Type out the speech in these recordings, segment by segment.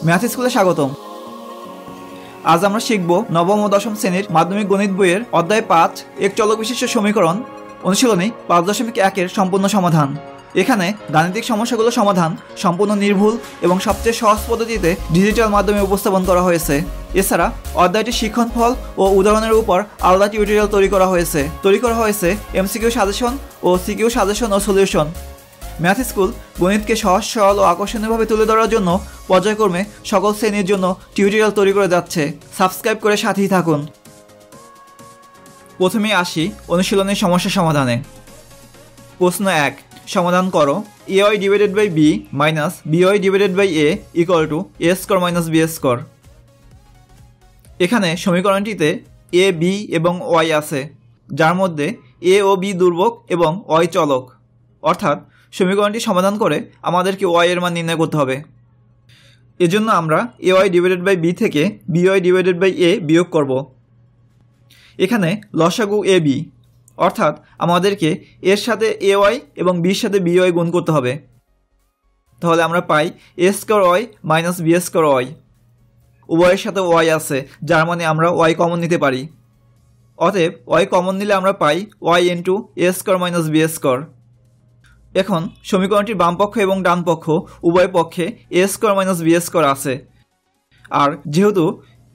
Math স্কুলে স্বাগতম। আজ আমরা শিখব নবম ও দশম শ্রেণীর মাধ্যমিক গণিত বইয়ের অধ্যায় ৫ এক চলক বিশিষ্ট সমীকরণ অনুশীলনী ৫.১ সম্পূর্ণ সমাধান। এখানে গাণিতিক সমস্যাগুলো সমাধান সম্পূর্ণ নির্ভুল এবং সবচেয়ে সহজ পদ্ধতিতে ডিজিটাল মাধ্যমে উপস্থাপন করা হয়েছে। এছাড়া অধ্যায়টির শিক্ষণফল ও উদাহরণের উপর আলাদা টিউটোরিয়াল তৈরি করা হয়েছে এমসিকিউ সাজেশন ও সিকিউ সাজেশন ও সলিউশন। ম্যাথ স্কুল গণিতকে সহজ সরল ও আকর্ষণীয়ভাবে তুলে ধরার জন্য পর্যায়ক্রমে সকল শ্রেণীর জন্য টিউটোরিয়াল তৈরি করে যাচ্ছে। সাবস্ক্রাইব করে সাথেই থাকুন। প্রথমেই আসি অনুশীলনের সমস্যা সমাধানে। প্রশ্ন ১, সমাধান করো ay divided by b minus by divided by a equal to a square minus b square. এখানে সমীকরণটিতে a b এবং y আছে, যার মধ্যে a ও b ধ্রুবক এবং y চলক, অর্থাৎ সমীকরণটি সমাধান করে আমাদেরকে y এর মান নির্ণয় করতে হবে। এজন্য আমরা ay ডিভাইডেড বাই b থেকে by ডিভাইডেড বাই a বিয়োগ করব। এখানে লসাগু ab, অর্থাৎ আমাদেরকে এর সাথে ay এবং bর সাথে by গুণ করতে হবে। তাহলে আমরা পাই a square y minus b square y। উভয়ের সাথে y আছে, যার মানে আমরা y কমন নিতে পারি। অতএব y কমন নিলে আমরা পাই y into a square minus b square. এখন সমীকরণটির বাম পক্ষ এবং ডান পক্ষ উভয় পক্ষে a square minus b square আছে, আর যেহেতু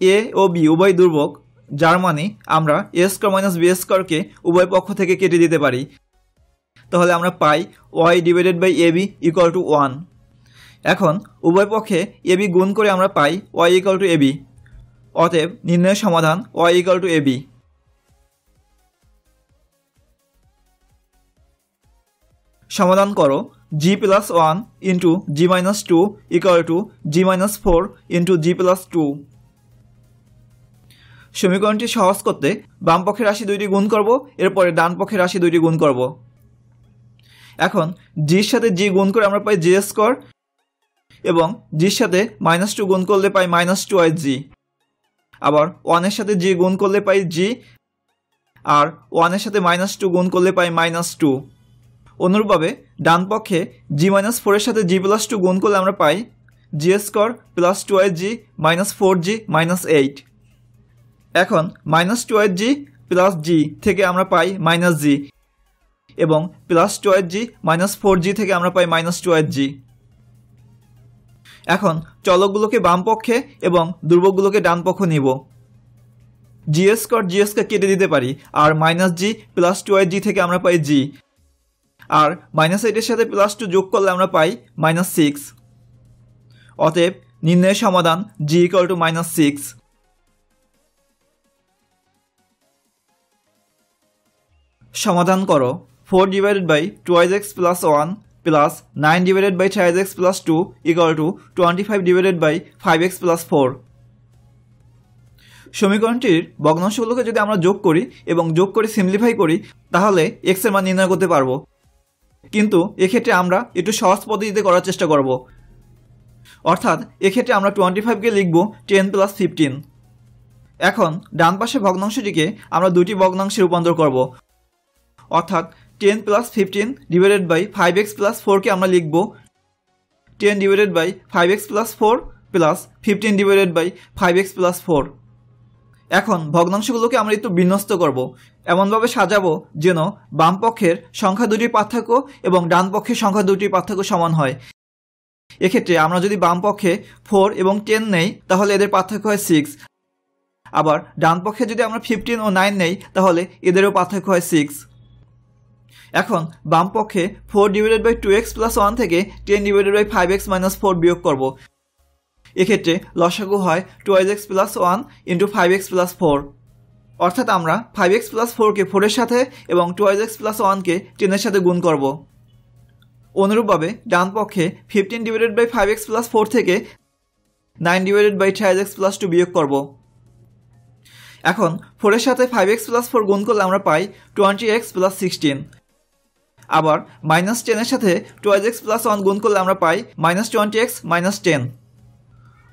a ও b উভয় ধ্রুবক, যার মানে আমরা a স্কোয়ার মাইনাস b স্কোয়ারকে উভয় পক্ষ থেকে কেটে দিতে পারি। তাহলে আমরা পাই y divided by ab equal to 1। এখন উভয় পক্ষে ab গুণ করে আমরা পাই y ইকুয়াল টু ab। অতএব নির্ণয়ের সমাধান y ইকুয়াল টু ab। সমাধান করো g plus 1 into g minus 2 equal two g minus 4 into g plus 2। সমীকরণটি সহজ করতে বাম পক্ষের রাশি দুইটি গুণ করব, এরপরে ডান পক্ষের রাশি দুইটি গুণ করব। এখন জির সাথে জি গুণ করে আমরা পাই জি স্কোয়ার, এবং জির সাথে মাইনাস 2 গুণ করলে পাই মাইনাস 2i জি। আবার 1 এর সাথে জি গুণ করলে পাই জি, আর 1 এর সাথে মাইনাস 2 গুণ করলে পাই মাইনাস 2। অনুরূপভাবে ডান পক্ষে জি মাইনাস 4 এর সাথে জি প্লাস 2 গুণ করলে আমরা পাই জি স্কোয়ার প্লাস 2i জি মাইনাস 4g মাইনাস 8। এখন মাইনাস 2i জি প্লাস জি থেকে আমরা পাই মাইনাস জি, এবং প্লাস 2i জি মাইনাস 4g থেকে আমরা পাই মাইনাস 2i জি। এখন চলকগুলোকে বাম পক্ষে এবং ধ্রুবকগুলোকে ডান পক্ষ নিব। জি স্কোয়ার জি স্কোয়ার কেটে দিতে পারি, আর মাইনাস জি প্লাস 2i জি থেকে আমরা পাই জি, আর মাইনাস 8 এর সাথে প্লাস 2 যোগ করলে আমরা পাই মাইনাস 6। অতএব নির্ণয়ের সমাধান জি ইকুয়াল টু মাইনাস 6। সমাধান করো 4 divided by 2x plus 1 plus 9 divided by 3x plus 2 equal to 25 divided by 5x plus 4। সমীকরণটির ভগ্নাংশগুলোকে যদি আমরা যোগ করি এবং যোগ করে সিম্পলিফাই করি, তাহলে x এর মান নির্ণয় করতে পারবো। কিন্তু এক্ষেত্রে আমরা একটু সহজ পদ্ধতিতে করার চেষ্টা করব। অর্থাৎ এক্ষেত্রে আমরা 25কে লিখব 10 প্লাস 15। এখন ডান পাশে ভগ্নাংশটিকে আমরা দুটি ভগ্নাংশে রূপান্তর করব। অর্থাৎ 10 plus 15 divided by 5x plus 4কে আমরা লিখব 10 divided by 5x plus 4 plus 15 divided by 5x plus 4। এখন ভগ্নাংশগুলোকে আমরা একটু বিন্যস্ত করব, এমনভাবে সাজাবো যেন বাম পক্ষের সংখ্যা দুটির পার্থক্য এবং ডান পক্ষের সংখ্যা দুটির পার্থক্য সমান হয়। এক্ষেত্রে আমরা যদি বাম পক্ষে 4 এবং 10 নেই, তাহলে এদের পার্থক্য হয় 6। আবার ডান পক্ষে যদি আমরা 15 ও 9 নেই, তাহলে এদেরও পার্থক্য হয় 6। এখন বাম পক্ষে 4 ডিভাইডেড বাই 2x প্লাস 1 থেকে 10 ডিভাইডেড বাই 5x মাইনাস 4 বিয়োগ করব। এক্ষেত্রে লসাগু হয় 2x plus 1 into 5x plus 4। অর্থাৎ আমরা 5x প্লাস 4কে 4 এর সাথে এবং 2x প্লাস 1কে 10 এর সাথে গুণ করব। অনুরূপভাবে ডান পক্ষে 15 ডিভাইডেড বাই 5x প্লাস 4 থেকে 9 ডিভাইডেড বাই 3x প্লাস 2 বিয়োগ করব। এখন 4 এর সাথে 5x প্লাস 4 গুণ করলে আমরা পাই 20x প্লাস 16। আবার মাইনাস 10 এর সাথে 2x প্লাস 1 গুণ করলে আমরা পাই মাইনাস 20x মাইনাস 10।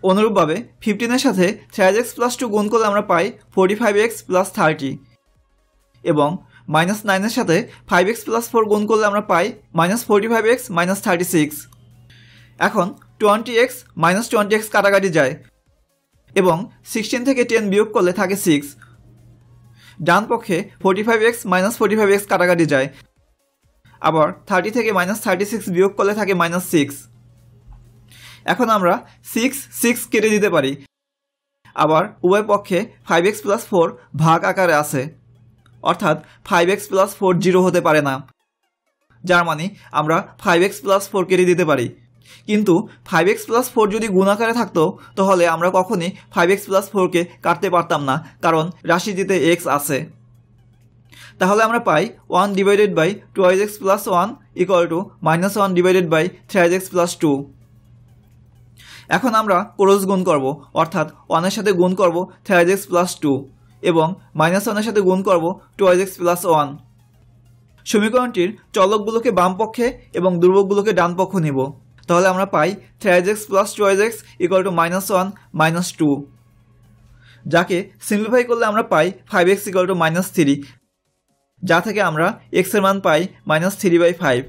অনুরূপভাবে 15 এর সাথে 3x প্লাস 2 গুণ করলে আমরা পাই 45x প্লাস 30, এবং মাইনাস 9 এর সাথে 5x প্লাস 4 গুণ করলে আমরা পাই মাইনাস 45x মাইনাস 36। এখন 20x মাইনাস 20x কাটাকাটি যায় এবং 16 থেকে 10 বিয়োগ করলে থাকে 6। ডান পক্ষে 45x মাইনাস 45x কাটাকাটি যায়, আবার 30 থেকে মাইনাস 36 বিয়োগ করলে থাকে মাইনাস 6। এখন আমরা 6 6 কেটে দিতে পারি, আবার উভয় পক্ষে 5x প্লাস 4 ভাগ আকারে আছে, অর্থাৎ 5x প্লাস 4 0 হতে পারে না, যার মানে আমরা 5x প্লাস 4 কেটে দিতে পারি। কিন্তু 5x প্লাস 4 যদি গুণ আকারে থাকতো তাহলে আমরা কখনই 5x প্লাস 4কে কাটতে পারতাম না, কারণ রাশিটিতে x আছে। তাহলে আমরা পাই 1 divided by 2x plus 1 equal to minus 1 divided by 3x plus 2। এখন আমরা ক্রস গুণ করব, অর্থাৎ 1 এর সাথে গুণ করব 3x প্লাস 2 এবং মাইনাস 1 এর সাথে গুণ করব 2x প্লাস 1। সমীকরণটির চলকগুলোকে বাম পক্ষে এবং ধ্রুবকগুলোকে ডান পক্ষ নিব, তাহলে আমরা পাই 3x plus 2x equal to minus 1 minus 2, যাকে সিম্পলিফাই করলে আমরা পাই 5x ইকুয়াল টু মাইনাস 3, যা থেকে আমরা x এর মান পাই মাইনাস 3/5।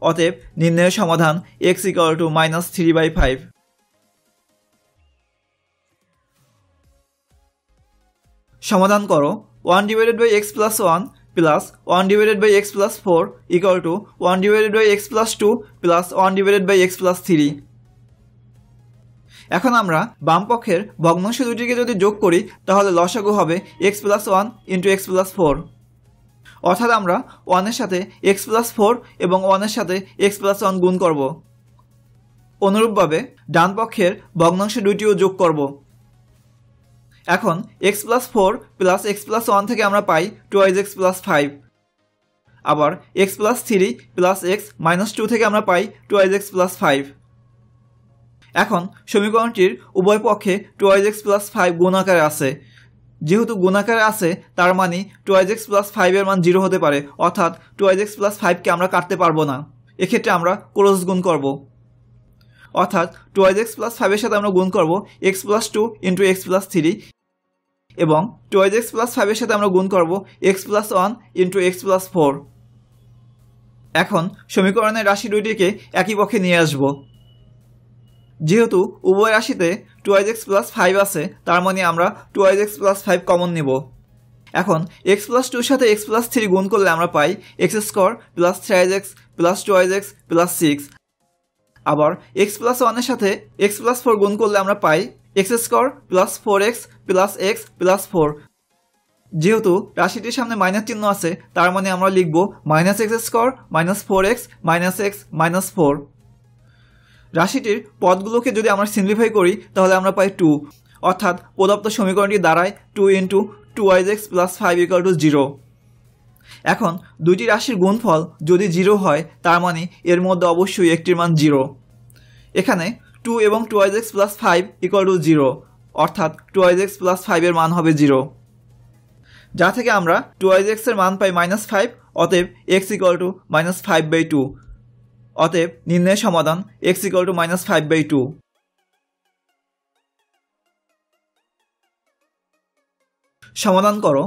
অতএব নির্ণয়ের সমাধান x ইকুয়াল টু মাইনাস 3/5। সমাধান করো 1 divided by x plus 1 plus 1 divided by x plus 4 equal to 1 divided by x plus 2 plus 1 divided by x plus 3। এখন আমরা বাম পক্ষের ভগ্নাংশ দুটিকে যদি যোগ করি তাহলে লসাগু হবে x plus 1 into x plus 4, অর্থাৎ আমরা 1 এর সাথে x প্লাস 4 এবং 1 এর সাথে x প্লাস 1 গুণ করব। অনুরূপভাবে ডান পক্ষের ভগ্নাংশ দুটিও যোগ করব। এখন x plus 4 plus x plus 1 থেকে আমরা পাই 2x প্লাস 5, আবার x plus 3 plus x minus 2 থেকে আমরা পাই 2x প্লাস 5। এখন সমীকরণটির উভয় পক্ষে 2x প্লাস 5 গুণ আকারে আছে, যেহেতু গুণ আকারে আছে তার মানে 2x প্লাস 5 এর মান 0 হতে পারে, অর্থাৎ 2x প্লাস 5কে আমরা কাটতে পারবো না। এক্ষেত্রে আমরা ক্রস গুণ করব, অর্থাৎ 2x প্লাস 5 এর সাথে আমরা গুণ করব x plus 2 into x plus 3 এবং 2x প্লাস 5 এর সাথে আমরা গুণ করব x plus 1 into x plus 4। এখন সমীকরণের রাশি দুইটিকে একই পক্ষে নিয়ে আসব। যেহেতু উভয় রাশিতে 2x প্লাস 5 আছে তার মানে আমরা 2x প্লাস 5 কমন নিব। এখন x প্লাস 2 এর সাথে x প্লাস 3 গুণ করলে আমরা পাই x square plus 3x plus 2x plus 6, আবার x প্লাস 1 এর সাথে x প্লাস 4 গুণ করলে আমরা পাই x square plus 4x plus x plus 4। যেহেতু রাশিটির সামনে মাইনাস চিহ্ন আছে তার মানে আমরা লিখব minus x square minus 4x minus x minus 4। রাশিটির পদগুলোকে যদি আমরা সিম্পলিফাই করি তাহলে আমরা পাই 2, অর্থাৎ প্রদত্ত সমীকরণটি দাঁড়ায় 2 into 2x plus 5 equal to 0। এখন দুইটি রাশির গুণফল যদি 0 হয় তার মানে এর মধ্যে অবশ্যই একটির মান 0। এখানে 2 এবং 2x প্লাস 5 ইকুয়াল টু 0, অর্থাৎ 2x প্লাস 5 এর মান হবে 0, যা থেকে আমরা 2x এর মান পাই মাইনাস 5। অতএব x ইকুয়াল টু মাইনাস 5/2। অতএব নির্ণয়ের সমাধান x ইকুয়াল টু মাইনাস 5/2। সমাধান করো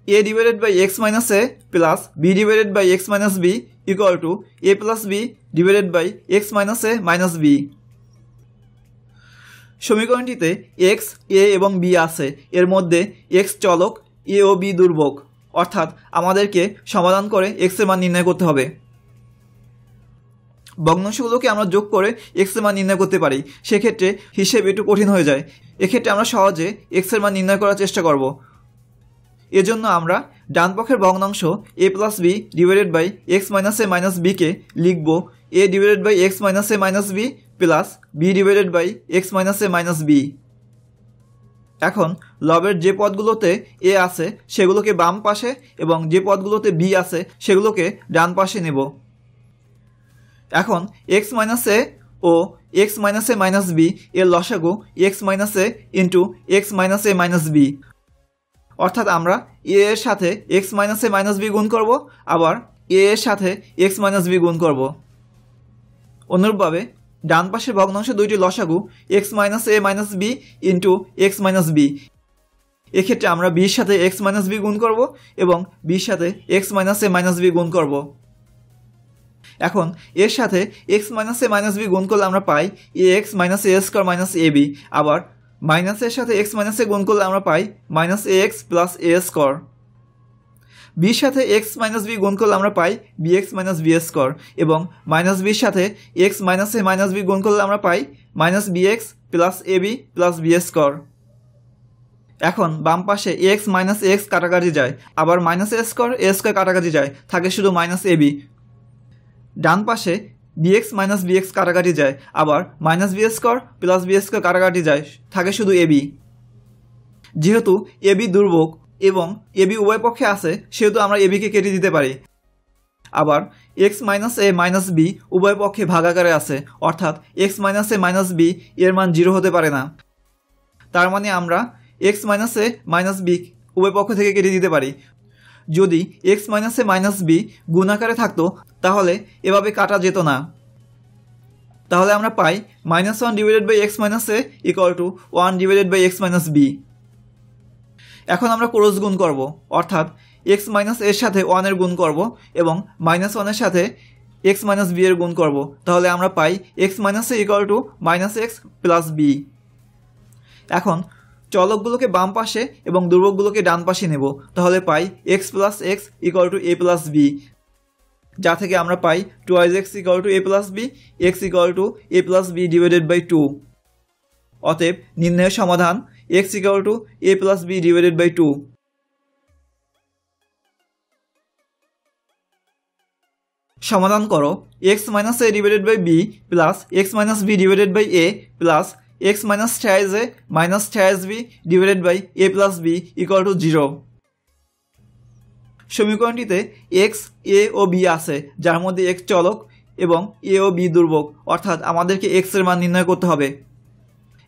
a divided by x minus a plus b divided by x minus b equal to a plus b divided by x minus a minus b। সমীকরণটিতে x, a এবং b আছে, এর মধ্যে x চলক, a O b ধ্রুবক, অর্থাৎ আমাদেরকে সমাধান করে x এর মান নির্ণয় করতে হবে। ভগ্নাংশগুলোকে আমরা যোগ করে x এর মান নির্ণয় করতে পারি, সেক্ষেত্রে হিসেব একটু কঠিন হয়ে যায়। এক্ষেত্রে আমরা সহজে x এর মান নির্ণয় করার চেষ্টা করব। এজন্য আমরা ডান পক্ষের ভগ্নাংশ a plus b divided by x minus a minus b কে লিখব a divided by x minus a minus b plus b divided by x minus a minus b। এখন লবের যে পদগুলোতে a আছে সেগুলোকে বাম পাশে এবং যে পদগুলোতে b আছে সেগুলোকে ডান পাশে নেব। এখন x মাইনাস a ও x minus a minus b এর লসাগু x minus a into x minus a minus b, অর্থাৎ আমরা a এর সাথে x minus a minus b গুণ করব, আবার a এর সাথে x মাইনাস b গুণ করব। অনুরূপভাবে ডান পাশের ভগ্নাংশ দুইটি লসাগু x minus a minus b into x minus b। এক্ষেত্রে আমরা b এর সাথে x মাইনাস b গুণ করব এবং b এর সাথে x minus a minus b গুণ করব। এখন এর সাথে x minus a minus b গুণ করলে আমরা পাই a x minus a square minus a b. আবার মাইনাসের সাথে এক্স মাইনাস এ গুণ করলে আমরা পাই minus a x plus a square. বির সাথে এক্স মাইনাস বি গুণ করলে আমরা পাই b x minus b square এবং মাইনাস বির সাথে x minus a minus b গুণ করলে আমরা পাই minus B x plus A B plus b square. এখন বাম পাশে এক্স মাইনাস এক্স কাটাকাটি যায়, আবার মাইনাস এ স্কোয়ার কাটাকাটি যায়, থাকে শুধু মাইনাস এ বি। ডান পাশে বিএক্স মাইনাস বিএক্স কাটাকাটি যায়, আবার minus b square plus b square কাটাকাটি যায়, থাকে শুধু এ বি। যেহেতু এ বি দুর্ভোগ এবং এ বি উভয় পক্ষে আছে সেহেতু আমরা এ বিকে কেটে দিতে পারি। আবার x minus a minus b উভয় পক্ষে ভাগাকারে আছে, অর্থাৎ x minus a minus b এর মান 0 হতে পারে না। তার মানে আমরা x minus a minus b উভয় পক্ষ থেকে কেটে দিতে পারি। যদি x minus a minus b গুণাকারে থাকতো তাহলে এভাবে কাটা যেত না। তাহলে আমরা পাই -1 divided by x minus a equal to 1 divided by x minus b. এখন আমরা ক্রস গুণ করব, অর্থাৎ এক্স মাইনাস এর সাথে 1 এর গুণ করব এবং -1 এর সাথে এক্স মাইনাস বি এর গুণ করব। তাহলে আমরা পাই x minus a equal to minus x plus b. এখন চলকগুলোকে বাম পাশে এবং ধ্রুবকগুলোকে ডান পাশে নেব, তাহলে পাই x plus x equal to a plus b, যা থেকে আমরা পাই 2x equal to a plus b, x equal to a plus b divided by 2। অতএব নির্ণয়ের সমাধান x equal to a plus b divided by 2। সমাধান করো x minus a divided by b plus x minus b divided by a plus x minus 3 a minus 3 b divided by a plus b equal to 0। সমীকরণটিতে x, a ও b আছে, যার মধ্যে x চলক এবং এ ও বি ধ্রুবক, অর্থাৎ আমাদেরকে এক্স এর মান নির্ণয় করতে হবে।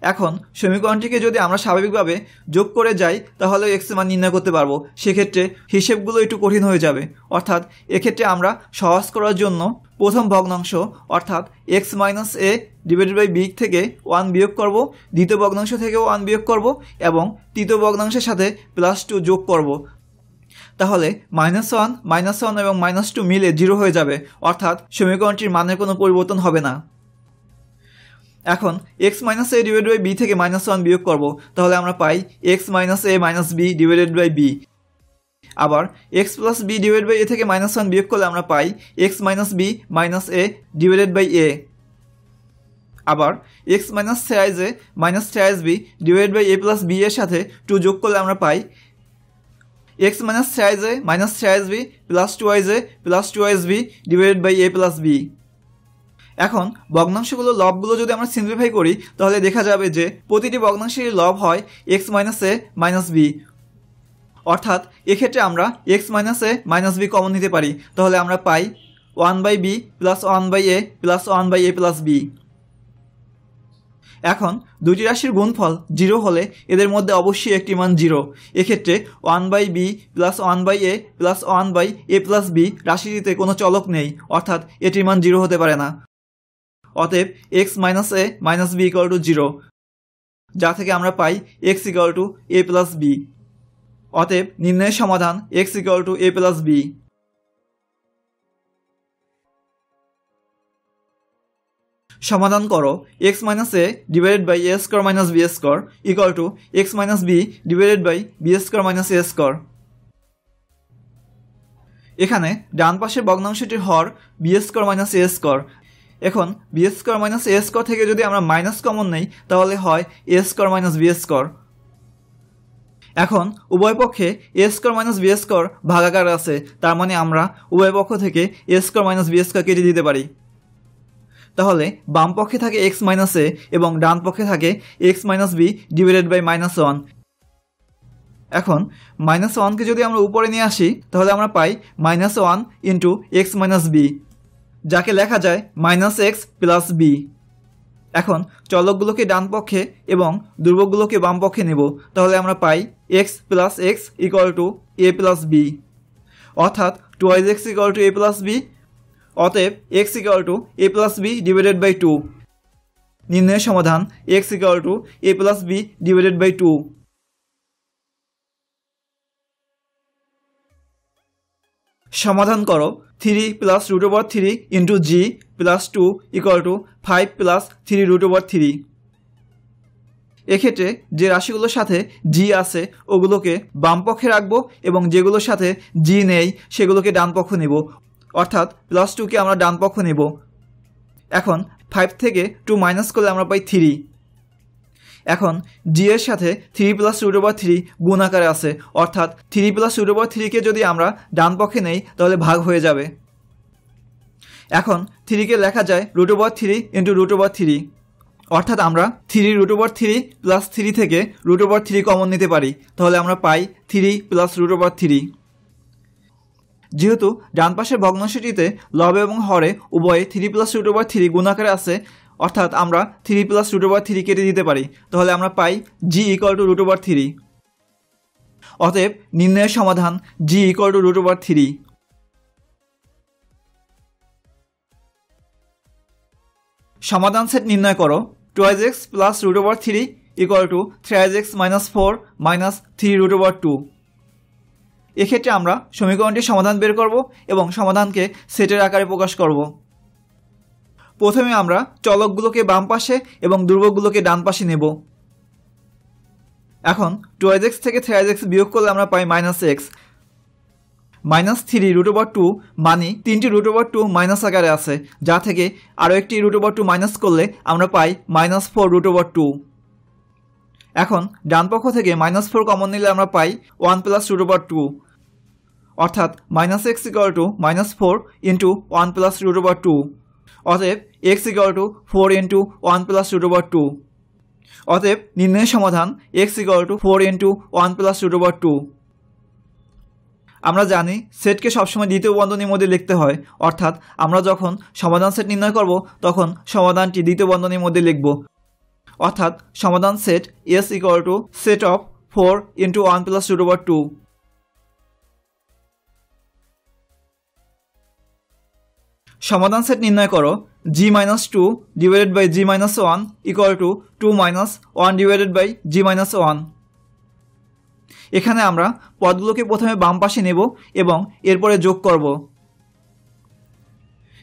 এখন সমীকরণটিকে যদি আমরা স্বাভাবিকভাবে যোগ করে যাই তাহলে এক্স এর মান নির্ণয় করতে পারবো। সেক্ষেত্রে হিসেবগুলো একটু কঠিন হয়ে যাবে, অর্থাৎ এক্ষেত্রে আমরা সহজ করার জন্য প্রথম ভগ্নাংশ অর্থাৎ x minus a divided by b থেকে 1 বিয়োগ করব, দ্বিতীয় ভগ্নাংশ থেকেও 1 বিয়োগ করব এবং তৃতীয় ভগ্নাংশের সাথে +2 যোগ করব। তাহলে -1 এবং -2 মিলে 0 হয়ে যাবে, অর্থাৎ সমীকরণটির মানের কোনো পরিবর্তন হবে না। এখন x minus a divided by b থেকে -1 বিয়োগ করব, তাহলে আমরা পাই x minus a minus b divided by b. আবার x plus b divided by a থেকে -1 বিয়োগ করলে আমরা পাই x minus b minus a divided by a. আবার x minus 3 a minus 3 b divided by a plus b এর সাথে 2 যোগ করলে আমরা পাই x minus 3 a minus 3 b plus 2 a plus 2 b divided by a plus b. এখন ভগ্নাংশগুলো লবগুলো যদি আমরা সিম্পলিফাই করি তাহলে দেখা যাবে যে প্রতিটি ভগ্নাংশের লব হয় x minus a minus b, অর্থাৎ এক্ষেত্রে আমরা x minus a minus b common নিতে পারি, তাহলে আমরা পাই 1/b plus 1/a plus 1/a plus b. এখন দুটি রাশির গুণফল 0 হলে এদের মধ্যে অবশ্যই একটি মান 0। এক্ষেত্রে 1/b plus 1/a plus 1/a plus b রাশিটিতে কোনো চলক নেই, অর্থাৎ এটির মান 0 হতে পারে না। অতএব x minus a minus b equal to 0, যা থেকে আমরা পাই x equal to a plus b. অতএব নির্ণয়ের সমাধান x equal to a plus b. সমাধান করো x minus a divided by a square minus b square equal to x minus b divided by b square minus a square. এখানে ডান পাশের ভগ্নাংশটির হর b square minus a square. এখন b square minus a square থেকে যদি আমরা minus common নেই তাহলে হয় এ স্কোয়ার মাইনাস বি স্কোয়ার। এখন উভয় পক্ষে এ স্কোয়ার মাইনাস বি স্কোয়ার ভাগাকার আছে, তার মানে আমরা উভয় পক্ষ থেকে এ স্কোয়ার মাইনাস বি স্কোয়ার কেটে দিতে পারি। তাহলে বাম পক্ষে থাকে এক্স মাইনাস এ এবং ডান পক্ষে থাকে x minus b divided by -1। এখন -1কে যদি আমরা উপরে নিয়ে আসি তাহলে আমরা পাই -1 ইন্টু এক্স মাইনাস বি, যাকে লেখা যায় -x প্লাস বি। এখন চলকগুলোকে ডান পক্ষে এবং ধ্রুবকগুলোকে বাম পক্ষে নেব, তাহলে আমরা পাই x plus x equal to a plus b, অর্থাৎ 2x equal to a plus b. অতএব x equal to a plus b divided by 2। নির্ণয়ের সমাধান x equal to a plus b divided by 2। সমাধান করো 3 + √3 × g + 2 = 5 + 3 √3। এক্ষেত্রে যে রাশিগুলোর সাথে জি আছে ওগুলোকে বাম পক্ষে রাখবো এবং যেগুলোর সাথে জি নেই সেগুলোকে ডান পক্ষ নেব, অর্থাৎ +2কে আমরা ডান পক্ষ নেব। এখন 5 থেকে 2 মাইনাস করলে আমরা পাই 3। এখন জি এর সাথে 3 + √3 গুণ আকারে আছে, অর্থাৎ 3 + √3কে যদি আমরা ডান পক্ষে নেই তাহলে ভাগ হয়ে যাবে। এখন 3কে লেখা যায় √3 × √3, অর্থাৎ আমরা 3 √3 + 3 থেকে √3 কমন নিতে পারি, তাহলে আমরা পাই 3 + √3। যেহেতু ডান পাশের ভগ্নাংশটিতে লব এবং হরে উভয়ে 3 + √3 গুণ আকারে আছে, অর্থাৎ আমরা 3 + √3 কেটে দিতে পারি, তাহলে আমরা পাই g = √3। অতএব নির্ণয়ের সমাধান g = √3। সমাধান সেট নির্ণয় করো 2x + √3 = 3x - 4 - 3 √2। এক্ষেত্রে আমরা সমীকরণটির সমাধান বের করব এবং সমাধানকে সেটের আকারে প্রকাশ করব। প্রথমে আমরা চলকগুলোকে বাম পাশে এবং ধ্রুবকগুলোকে ডান পাশে নেব। এখন 2x থেকে 3x বিয়োগ করলে আমরা পাই -x। -3 √2 মানে 3টি √2 মাইনাস আকারে আছে, যা থেকে আরও একটি √2 মাইনাস করলে আমরা পাই -4 √2। এখন ডান পক্ষ থেকে -4 কমন নিলে আমরা পাই 1 + √2, অর্থাৎ -x = -4 × 1 + √2। অতএব x = 4 × 1 + √2। অতএব নির্ণয়ের সমাধান x = 4 × 1 + √2। আমরা জানি সেটকে সবসময় দ্বিতীয় বন্ধনীর মধ্যে লিখতে হয়, অর্থাৎ আমরা যখন সমাধান সেট নির্ণয় করব তখন সমাধানটি দ্বিতীয় বন্ধনীর মধ্যে লিখব, অর্থাৎ সমাধান সেট S = set of 4 × 1 + √2। সমাধান সেট নির্ণয় করো g - 2 / g - 1 = 2 - 1 / g - 1। এখানে আমরা পদগুলোকে প্রথমে বাম পাশে নেব এবং এরপরে যোগ করব।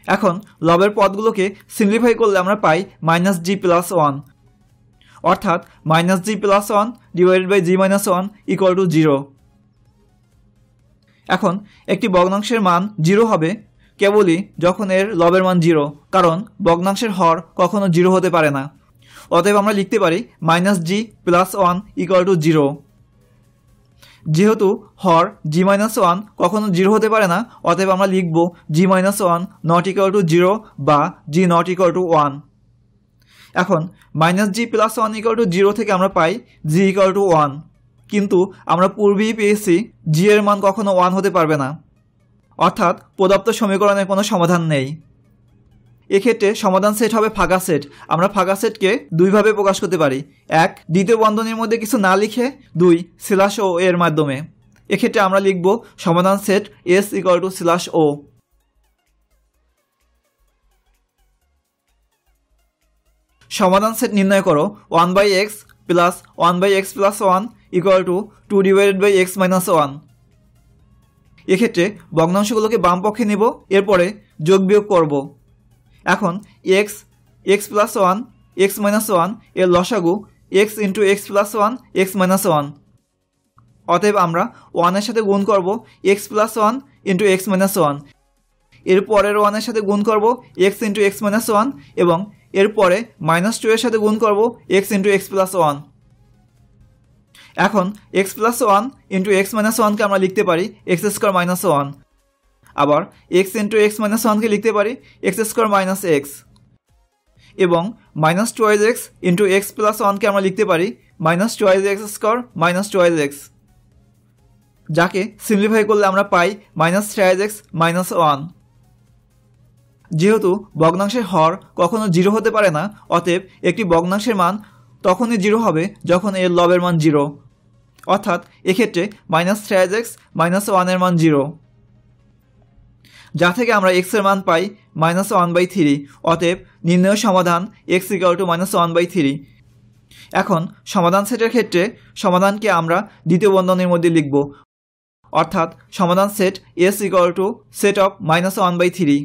এখন লবের পদগুলোকে সিম্পলিফাই করলে আমরা পাই -g + 1, অর্থাৎ -g + 1 / g - 1 = 0। এখন একটি ভগ্নাংশের মান 0 হবে কেবলই যখন এর লবের মান 0, কারণ ভগ্নাংশের হর কখনো 0 হতে পারে না। অতএব আমরা লিখতে পারি -g + 1 = 0। যেহেতু হর g - 1 কখনো 0 হতে পারে না, অতএব আমরা লিখব g - 1 ≠ 0 বা g ≠ 1। এখন -g + 1 = 0 থেকে আমরা পাই g = 1, কিন্তু আমরা পূর্বেই পেয়েছি g এর মান কখনো 1 হতে পারবে না, অর্থাৎ প্রদত্ত সমীকরণের কোনো সমাধান নেই। এক্ষেত্রে সমাধান সেট হবে ফাঁকা সেট। আমরা ফাঁকা সেটকে দুইভাবে প্রকাশ করতে পারি, 1 দ্বিতীয় বন্ধনীর মধ্যে কিছু না লিখে, 2 /o এর মাধ্যমে। এক্ষেত্রে আমরা লিখব সমাধান সেট S = /o। সমাধান সেট নির্ণয় করো 1/x + 1/x + 1 = 2 / x - 1। এক্ষেত্রে ভগ্নাংশগুলোকে বাম পক্ষে নেব, এরপরে যোগ বিয়োগ করব। এখন x + 1 x - 1 এর লসাগু x × x + 1 x - 1। অতএব আমরা 1 এর সাথে গুণ করব x + 1 × x - 1, এর পরের 1 এর সাথে গুণ করব x × x - 1 এবং এরপরে -2 এর সাথে গুণ করব x × x + 1। এখন x + 1 × x - 1 কে আমরা লিখতে পারি x² - 1, আবার x × x - 1 কে লিখতে পারি x² - x, এবং -2x × x + 1 কে আমরা লিখতে পারি -2x² - 2x, যাকে সিম্পলিফাই করলে আমরা পাই -3x - 1। যেহেতু ভগ্নাংশের হর কখনো 0 হতে পারে না, অতএব একটি ভগ্নাংশের মান তখনই 0 হবে যখন এর লবের মান 0, অর্থাৎ এক্ষেত্রে -3x - 1 এর মান 0, যা থেকে আমরা x এর মান পাই -1/3। অতএব নির্ণয়ের সমাধান x = -1/3। এখন সমাধান সেটের ক্ষেত্রে সমাধানকে আমরা দ্বিতীয় বন্ধনীর মধ্যে লিখব, অর্থাৎ সমাধান set S equal to set of -1/3।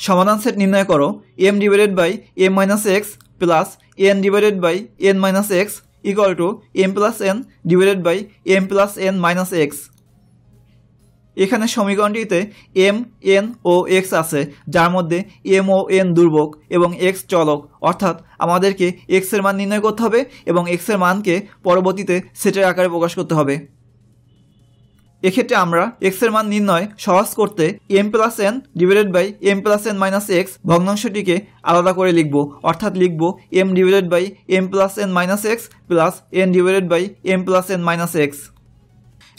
সমাধান সেট নির্ণয় করো m divided by m minus x plus n divided by n minus x equal to m plus n divided by m plus n minus x. এখানে সমীকরণটিতে m, n ও x আছে, যার মধ্যে m ও n ধ্রুবক এবং x চলক, অর্থাৎ আমাদেরকে x এর মান নির্ণয় করতে হবে এবং x এর মানকে পরবর্তীতে সেটের আকারে প্রকাশ করতে হবে। এক্ষেত্রে আমরা x এর মান নির্ণয় সহজ করতে m plus n divided by m plus n minus x ভগ্নাংশটিকে আলাদা করে লিখব, অর্থাৎ লিখব m divided by m plus n minus x plus n divided by m plus n minus x.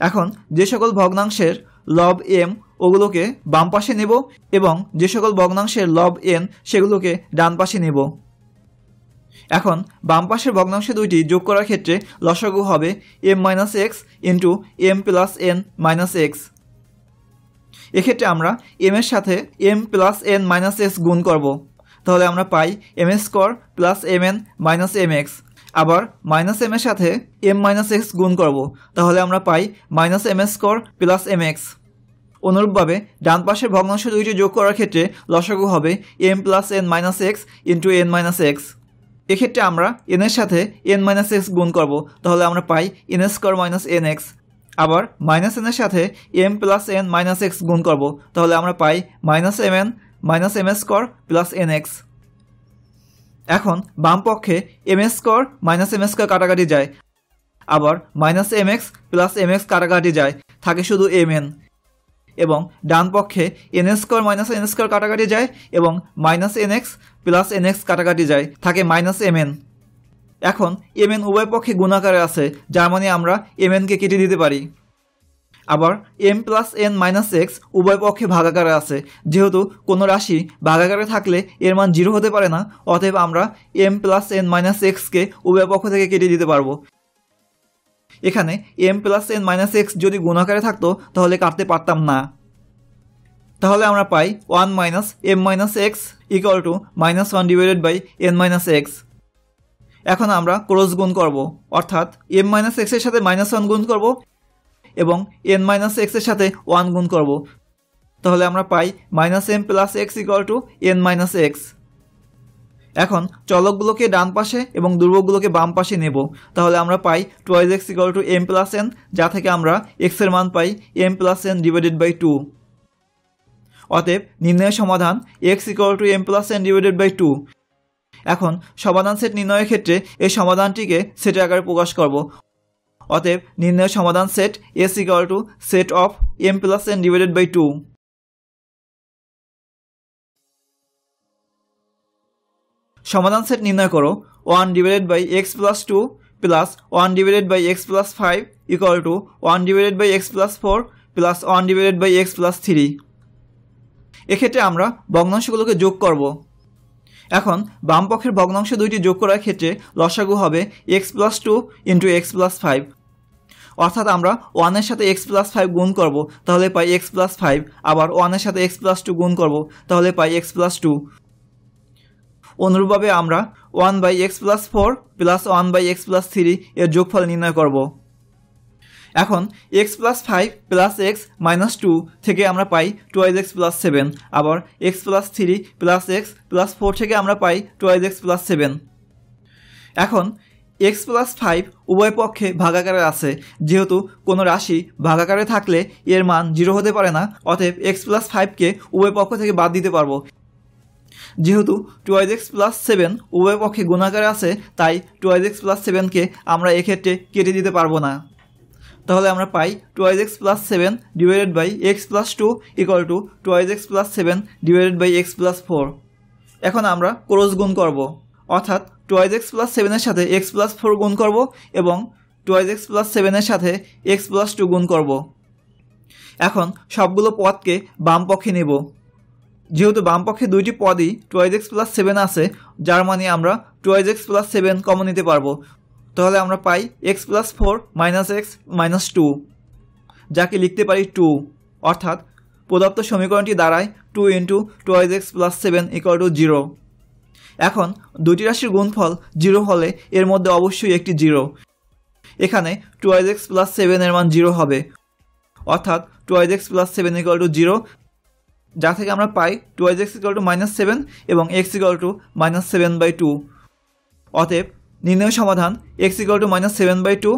এখন যে সকল ভগ্নাংশের লব m ওগুলোকে বাম পাশে নেব এবং যে সকল ভগ্নাংশের লব n সেগুলোকে ডান পাশে নেব। এখন বাম পাশের ভগ্নাংশ দুইটি যোগ করার ক্ষেত্রে লসাগু হবে m minus x into m plus n minus x. এক্ষেত্রে আমরা m এর সাথে m plus n minus x গুণ করব, তাহলে আমরা পাই m square plus mn minus mx। আবার মাইনাস m এর সাথে m মাইনাস এক্স গুণ করব, তাহলে আমরা পাই minus m square plus mx। অনুরূপভাবে ডান পাশের ভগ্নাংশ দুইটি যোগ করার ক্ষেত্রে লসাগু হবে m plus n minus x into n minus x. এক্ষেত্রে আমরা n এর সাথে n মাইনাস এক্স গুণ করব, তাহলে আমরা পাই n স্কোয়ার মাইনাস nx। আবার মাইনাস n এর সাথে m plus n minus x গুণ করব, তাহলে আমরা পাই minus mn minus m square plus nx। এখন বাম পক্ষে m square minus m square কাটাকাটি যায়, আবার মাইনাস mx প্লাস mx কাটাকাটি যায়, থাকে শুধু mn। এবং ডান পক্ষে n square minus n square কাটাকাটি যায় এবং মাইনাস nx প্লাস nx কাটাকাটি যায়, থাকে মাইনাস mn। এখন mn উভয় পক্ষে গুণাকারে আছে, যার মানে আমরা mn কে কেটে দিতে পারি। আবার m plus n minus x উভয় পক্ষে ভাগাকারে আছে, যেহেতু কোনো রাশি ভাগাকারে থাকলে এর মান 0 হতে পারে না, অতএব আমরা m প্লাস n মাইনাস এক্সকে উভয় পক্ষ থেকে কেটে দিতে পারবো। এখানে m plus n minus x যদি গুণাকারে থাকতো তাহলে কাটতে পারতাম না, তাহলে আমরা পাই 1 minus m minus x equal to minus 1 divided by n minus x. এখন আমরা ক্রস গুণ করব, অর্থাৎ m মাইনাস এক্সের সাথে মাইনাস 1 গুণ করব এবং n মাইনাস এক্সের সাথে 1 গুণ করব, তাহলে আমরা পাই minus m plus x equal to n minus x. এখন চলকগুলোকে ডান পাশে এবং ধ্রুবকগুলোকে বাম পাশে নেব, তাহলে আমরা পাই 2x equal to m plus n, যা থেকে আমরা x এর মান পাই m plus n divided by 2। অতএব নির্ণয়ের সমাধান x equal to m plus n divided by 2। এখন সমাধান সেট নির্ণয়ের ক্ষেত্রে এই সমাধানটিকে সেটের আকারে প্রকাশ করব, অতএব নির্ণয়ের সমাধান set s equal to set of m plus n divided by 2। সমাধান সেট নির্ণয় করো 1 divided by x plus 2 plus 1 divided by x plus 5 equal to 1 divided by x plus 4 plus 1 divided by x plus 3। এক্ষেত্রে আমরা ভগ্নাংশগুলোকে যোগ করব। এখন বাম পক্ষের ভগ্নাংশ দুইটি যোগ করার ক্ষেত্রে লসাগু হবে x plus 2 into x plus 5, অর্থাৎ আমরা 1 এর সাথে x প্লাস 5 গুণ করব, তাহলে পাই x প্লাস 5। আবার 1 এর সাথে x প্লাস 2 গুণ করব, তাহলে পাই x প্লাস 2। অনুরূপভাবে আমরা 1 by x plus 4 plus 1 by x plus 3 এর যোগফল নির্ণয় করব। এখন x plus 5 plus x minus 2 থেকে আমরা পাই 2x প্লাস 7, আবার x plus 3 plus x plus 4 থেকে আমরা পাই 2x প্লাস 7। এখন x প্লাস 5 উভয় পক্ষে ভাগাকারে আছে, যেহেতু কোনো রাশি ভাগাকারে থাকলে এর মান 0 হতে পারে না, অতএব x প্লাস 5কে উভয় পক্ষ থেকে বাদ দিতে পারবো। যেহেতু 2x প্লাস 7 উভয় পক্ষে গুণাকারে আছে, তাই 2x প্লাস 7কে আমরা এক্ষেত্রে কেটে দিতে পারবো না, তাহলে আমরা পাই 2x plus 7 divided by x plus 2 equal to 2x plus 7 divided by x plus 4। এখন আমরা ক্রস গুণ করব, অর্থাৎ 2x প্লাস 7 এর সাথে x প্লাস 4 গুণ করব এবং 2x প্লাস 7 এর সাথে x প্লাস 2 গুণ করব। এখন সবগুলো পদকে বাম পক্ষে নেব, যেহেতু বাম পক্ষে দুইটি পদই 2x প্লাস 7 আছে, যার মানে আমরা 2x প্লাস 7 কমন নিতে পারবো, তাহলে আমরা পাই x plus 4 minus x minus 2, যাকে লিখতে পারি 2, অর্থাৎ প্রদত্ত সমীকরণটি দাঁড়ায় 2 into 2x plus 7 equal to 0। এখন দুটি রাশির গুণফল 0 হলে এর মধ্যে অবশ্যই একটি 0। এখানে 2x প্লাস 7 এর মান 0 হবে, অর্থাৎ 2x প্লাস 7 ইকুয়াল টু 0, যা থেকে আমরা পাই 2x ইকুয়াল টু -7 এবং x ইকুয়াল টু -7/2। অতএব নির্ণয় সমাধান x ইকুয়াল টু -7/2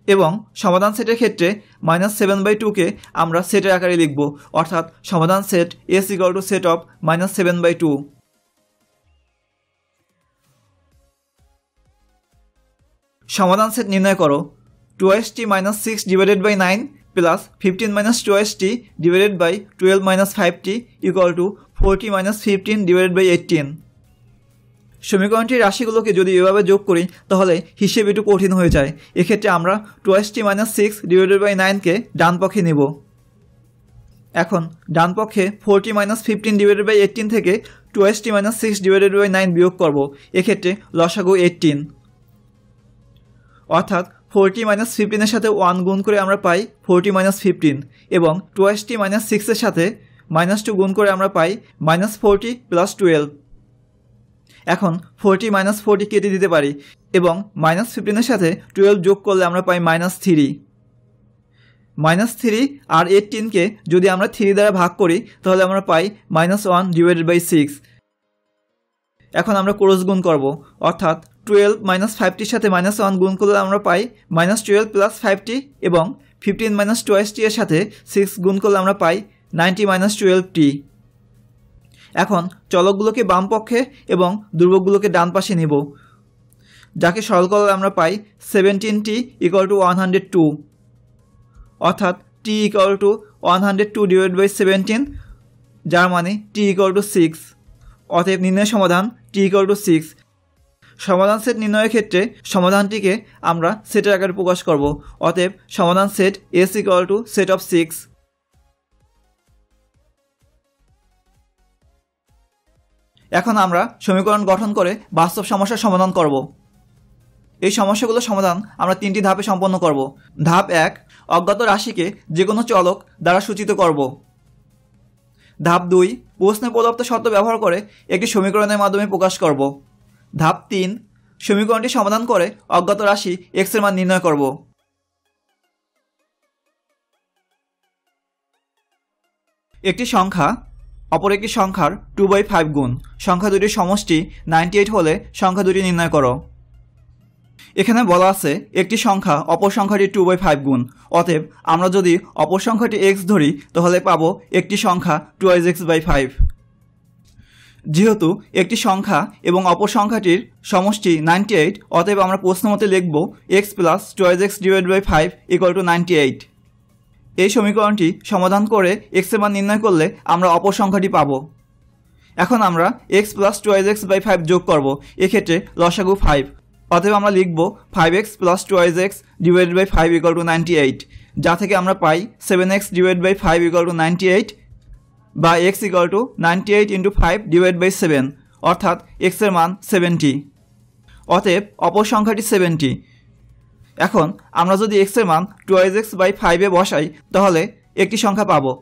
এবং সমাধান সেটের ক্ষেত্রে -7/2 আমরা সেটের আকারে লিখব, অর্থাৎ সমাধান set s equal to set of -7/2। সমাধান সেট নির্ণয় করো। 2st - 6 divided by 9 plus 15 - 2st divided by 12 - 5t equal to 40 - 15 divided by 18। সমীকরণটির রাশিগুলোকে যদি এভাবে যোগ করি তাহলে হিসেব একটু কঠিন হয়ে যায়। এক্ষেত্রে আমরা 2st - 6 ডিভাইডেড বাই 9কে ডান পক্ষে নেব। এখন ডান পক্ষে 40 - 15 ডিভাইডেড বাই 18 থেকে 2st - 6 ডিভাইডেড বাই 9 বিয়োগ করব। এক্ষেত্রে লসাগু 18, অর্থাৎ 40 - 15 এর সাথে 1 গুণ করে আমরা পাই 40 - 15 এবং 2st - 6 এর সাথে -2 গুণ করে আমরা পাই -40 প্লাস 12। এখন 40 - 40 কেটে দিতে পারি এবং -15 এর সাথে 12 যোগ করলে আমরা পাই -3। -3 আর 18কে যদি আমরা 3 দ্বারা ভাগ করি তাহলে আমরা পাই -1 ডিভাইডেড বাই 6। এখন আমরা ক্রস গুণ করব, অর্থাৎ 12 - 5টির সাথে -1 গুণ করলে আমরা পাই -12 প্লাস 5t এবং 15 - 2st এর সাথে 6 গুণ করলে আমরা পাই 90 - 12t। এখন চলকগুলোকে বাম পক্ষে এবং ধ্রুবকগুলোকে ডান পাশে নিব, যাকে সরল করলে আমরা পাই 17t ইকুয়াল টু 102, অর্থাৎ t equal to 102 divide by 17, যার মানে t ইকুয়াল টু 6। অতএব নির্ণয় সমাধান t ইকুয়াল টু 6। সমাধান সেট নির্ণয়ের ক্ষেত্রে সমাধানটিকে আমরা সেটের আকারে প্রকাশ করব, অতএব সমাধান set s equal to set of 6। এখন আমরা সমীকরণ গঠন করে বাস্তব সমস্যার সমাধান করব। এই সমস্যাগুলোর সমাধান আমরা 3টি ধাপে সম্পন্ন করব। ধাপ 1, অজ্ঞাত রাশিকে যে কোনো চলক দ্বারা সূচিত করব। ধাপ 2, প্রশ্নে প্রদত্ত শর্ত ব্যবহার করে একটি সমীকরণের মাধ্যমে প্রকাশ করব। ধাপ 3, সমীকরণটি সমাধান করে অজ্ঞাত রাশি x এর মান নির্ণয় করব। একটি সংখ্যা অপর একটি সংখ্যার 2/5 গুণ। সংখ্যা দুটির সমষ্টি 98 হলে সংখ্যা দুটি নির্ণয় করো। এখানে বলা আছে একটি সংখ্যা অপর সংখ্যাটি 2/5 গুণ। অতএব আমরা যদি অপর সংখ্যাটি x ধরি তাহলে পাবো একটি সংখ্যা 2x/5। যেহেতু একটি সংখ্যা এবং অপর সংখ্যাটির সমষ্টি 98, অতএব আমরা প্রশ্ন মতে লিখব x plus 2x divide by 5 equal to 98। এই সমীকরণটি সমাধান করে x এর মান নির্ণয় করলে আমরা অপর সংখ্যাটি পাব। এখন আমরা x প্লাস 2x/5 যোগ করব, এক্ষেত্রে লসাগু 5। অতএব আমরা লিখব 5x plus 2x divided by 5 equal to 98, যা থেকে আমরা পাই 7x divide by 5 equal to 98 বা x equal to 98 into 5 divide by 7, অর্থাৎ x এর মান 70। অতএব অপর সংখ্যাটি 70। এখন আমরা যদি x এর মান 2x/5 এ বসাই তাহলে একটি সংখ্যা পাবো।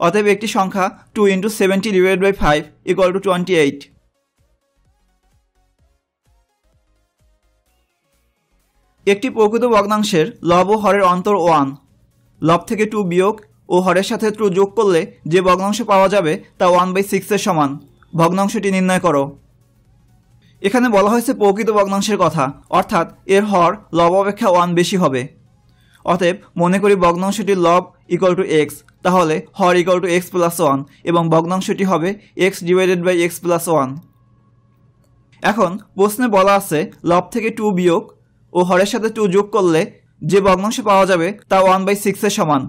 অতএব একটি সংখ্যা 2 into 70 divide by 5 equal to 28। একটি প্রকৃত ভগ্নাংশের লব ও হরের অন্তর 1। লব থেকে 2 বিয়োগ ও হরের সাথে 2 যোগ করলে যে ভগ্নাংশ পাওয়া যাবে তা 1/6 এর সমান। ভগ্নাংশটি নির্ণয় করো। এখানে বলা হয়েছে প্রকৃত ভগ্নাংশের কথা, অর্থাৎ এর হর লব অপেক্ষা 1 বেশি হবে। অতএব মনে করি ভগ্নাংশটির লব ইকুয়াল টু x, তাহলে হর ইকুয়াল টু x প্লাস 1 এবং ভগ্নাংশটি হবে x divided by x plus 1। এখন প্রশ্নে বলা আছে লব থেকে 2 বিয়োগ ও হরের সাথে 2 যোগ করলে যে ভগ্নাংশ পাওয়া যাবে তা 1/6 এর সমান।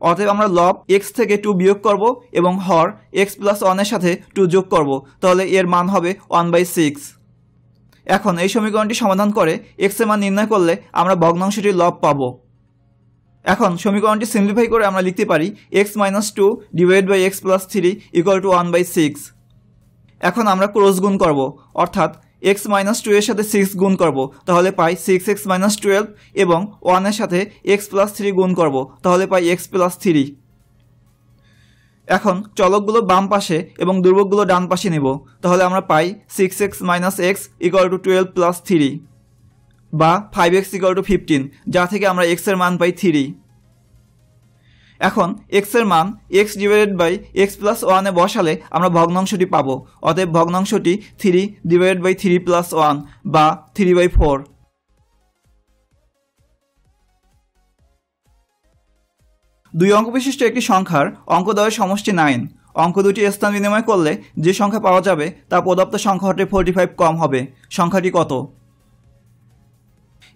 অতএব আমরা লব x থেকে 2 বিয়োগ করব এবং হর x প্লাস 1 এর সাথে 2 যোগ করব, তাহলে এর মান হবে 1/6। এখন এই সমীকরণটি সমাধান করে x এর মান নির্ণয় করলে আমরা ভগ্নাংশটির লব পাবো। এখন সমীকরণটি সিম্পলিফাই করে আমরা লিখতে পারি x - 2 divide by x plus 3 equal to 1/6। এখন আমরা ক্রস গুণ করব, অর্থাৎ x - 2 এর সাথে 6 গুণ করব, তাহলে পাই 6x - 12 এবং 1 এর সাথে x প্লাস 3 গুণ করব, তাহলে পাই x প্লাস 3। এখন চলকগুলো বাম পাশে এবং ধ্রুবকগুলো ডান পাশে নেব, তাহলে আমরা পাই 6x - x = 12 + 3 বা 5x = 15, যা থেকে আমরা x এর মান পাই 3। এখন x এর মান x/x + 1 এ বসালে আমরা ভগ্নাংশটি পাব। অতএব ভগ্নাংশটি 3/3 + 1 বা 3/4। দুই অঙ্ক বিশিষ্ট একটি সংখ্যার অঙ্কদ্বয়ের সমষ্টি 9। অঙ্ক দুটি স্থান বিনিময় করলে যে সংখ্যা পাওয়া যাবে তা প্রদত্ত সংখ্যা হতে 45 কম হবে। সংখ্যাটি কত?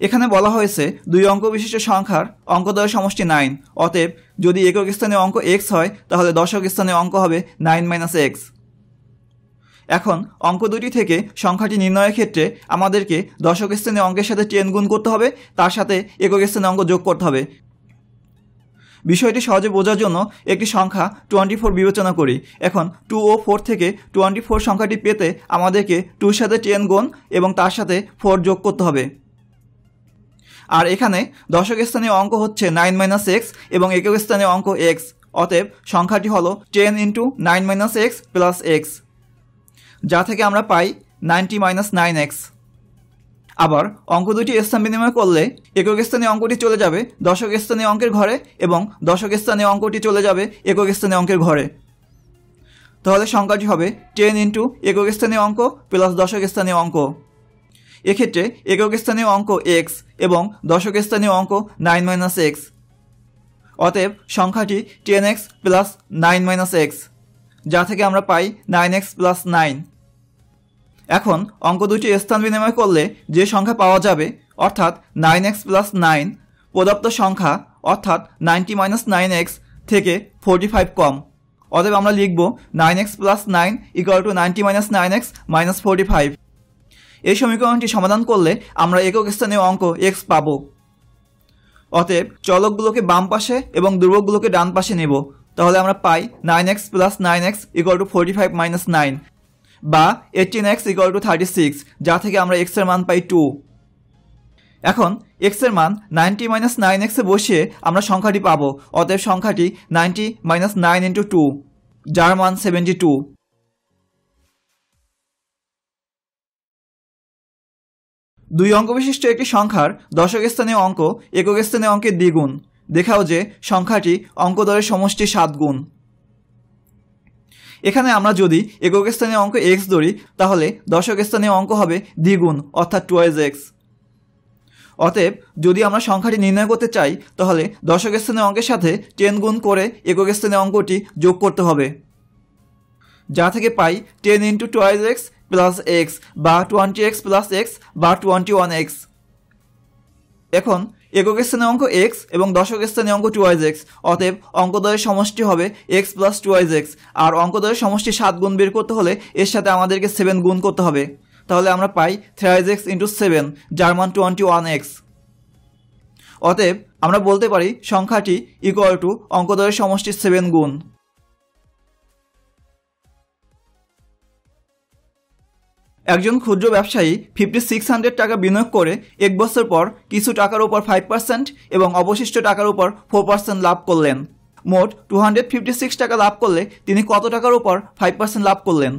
এখানে বলা হয়েছে দুই অঙ্ক বিশিষ্ট সংখ্যার অঙ্কদ্বয়ের সমষ্টি 9। অতএব যদি একক স্থানীয় অঙ্ক x হয় তাহলে দশক স্থানীয় অঙ্ক হবে 9 - x। এখন অঙ্ক দুটি থেকে সংখ্যাটি নির্ণয়ের ক্ষেত্রে আমাদেরকে দশক স্থানীয় অঙ্কের সাথে 10 গুণ করতে হবে, তার সাথে একক স্থানীয় অঙ্ক যোগ করতে হবে। বিষয়টি সহজে বোঝার জন্য একটি সংখ্যা 24 বিবেচনা করি। এখন 2 ও 4 থেকে 24 সংখ্যাটি পেতে আমাদেরকে 2 এর সাথে 10 গুণ এবং তার সাথে 4 যোগ করতে হবে। আর এখানে দশক স্থানীয় অঙ্ক হচ্ছে 9 - x এবং একক স্থানীয় অঙ্ক x। অতএব সংখ্যাটি হলো 10 × 9 - x + x, যা থেকে আমরা পাই 90 - 9x। আবার অঙ্ক দুটি স্থান বিনিময় করলে একক স্থানীয় অঙ্কটি চলে যাবে দশক স্থানীয় অঙ্কের ঘরে এবং দশক স্থানীয় অঙ্কটি চলে যাবে একক স্থানীয় অঙ্কের ঘরে। তাহলে সংখ্যাটি হবে 10 × একক স্থানীয় অঙ্ক + দশক স্থানীয় অঙ্ক। এক্ষেত্রে একক স্থানীয় অঙ্ক x এবং দশক স্থানীয় অঙ্ক 9 - x। অতএব সংখ্যাটি 10x + 9 - x, যা থেকে আমরা পাই 9x + 9। এখন অঙ্ক দুটি স্থান বিনিময় করলে যে সংখ্যা পাওয়া যাবে অর্থাৎ 9x + 9 প্রদত্ত সংখ্যা অর্থাৎ 90 - 9x থেকে 45 কম। অতএব আমরা লিখব 9x + 9 = 90 - 9x - 45। এই সমীকরণটি সমাধান করলে আমরা একক স্থানীয় অঙ্ক x পাব। অতএব চলকগুলোকে বাম পাশে এবং ধ্রুবকগুলোকে ডান পাশে নেব, তাহলে আমরা পাই 9x + 9x = 45 - 9 বা 18x = 36, যা থেকে আমরা x এর মান পাই 2। এখন x এর মান 90 - 9x এ বসিয়ে আমরা সংখ্যাটি পাব। অতএব সংখ্যাটি 90 - 9 × 2, যার মান 72। দুই অঙ্ক বিশিষ্ট একটি সংখ্যার দশক স্থানীয় অঙ্ক একক স্থানীয় অঙ্কের দ্বিগুণ। দেখাও যে সংখ্যাটি অঙ্কদ্বয়ের সমষ্টি 7 গুণ। এখানে আমরা যদি একক স্থানীয় অঙ্ক x ধরি তাহলে দশক স্থানীয় অঙ্ক হবে দ্বিগুণ অর্থাৎ 2x। অতএব যদি আমরা সংখ্যাটি নির্ণয় করতে চাই তাহলে দশক স্থানীয় অঙ্কের সাথে 10 গুণ করে একক স্থানীয় অঙ্কটি যোগ করতে হবে, যা থেকে পাই 10 × 2x + x বা 20x + x বা 21x। এখন একক স্থানীয় অঙ্ক x এবং দশক স্থানীয় অঙ্ক 2x। অতএব অঙ্কদ্বয়ের সমষ্টি হবে x + 2x। আর অঙ্কদ্বয়ের সমষ্টি 7 গুণ বের করতে হলে এর সাথে আমাদেরকে 7 গুণ করতে হবে, তাহলে আমরা পাই 3x × 7, যার মান 21x। অতএব আমরা বলতে পারি সংখ্যাটি অঙ্কদ্বয়ের সমষ্টি 7 গুণ। একজন ক্ষুদ্র ব্যবসায়ী 5600 টাকা বিনিয়োগ করে 1 বছর পর কিছু টাকার উপর 5% এবং অবশিষ্ট টাকার উপর 4% লাভ করলেন। মোট 256 টাকা লাভ করলে তিনি কত টাকার উপর 5% লাভ করলেন?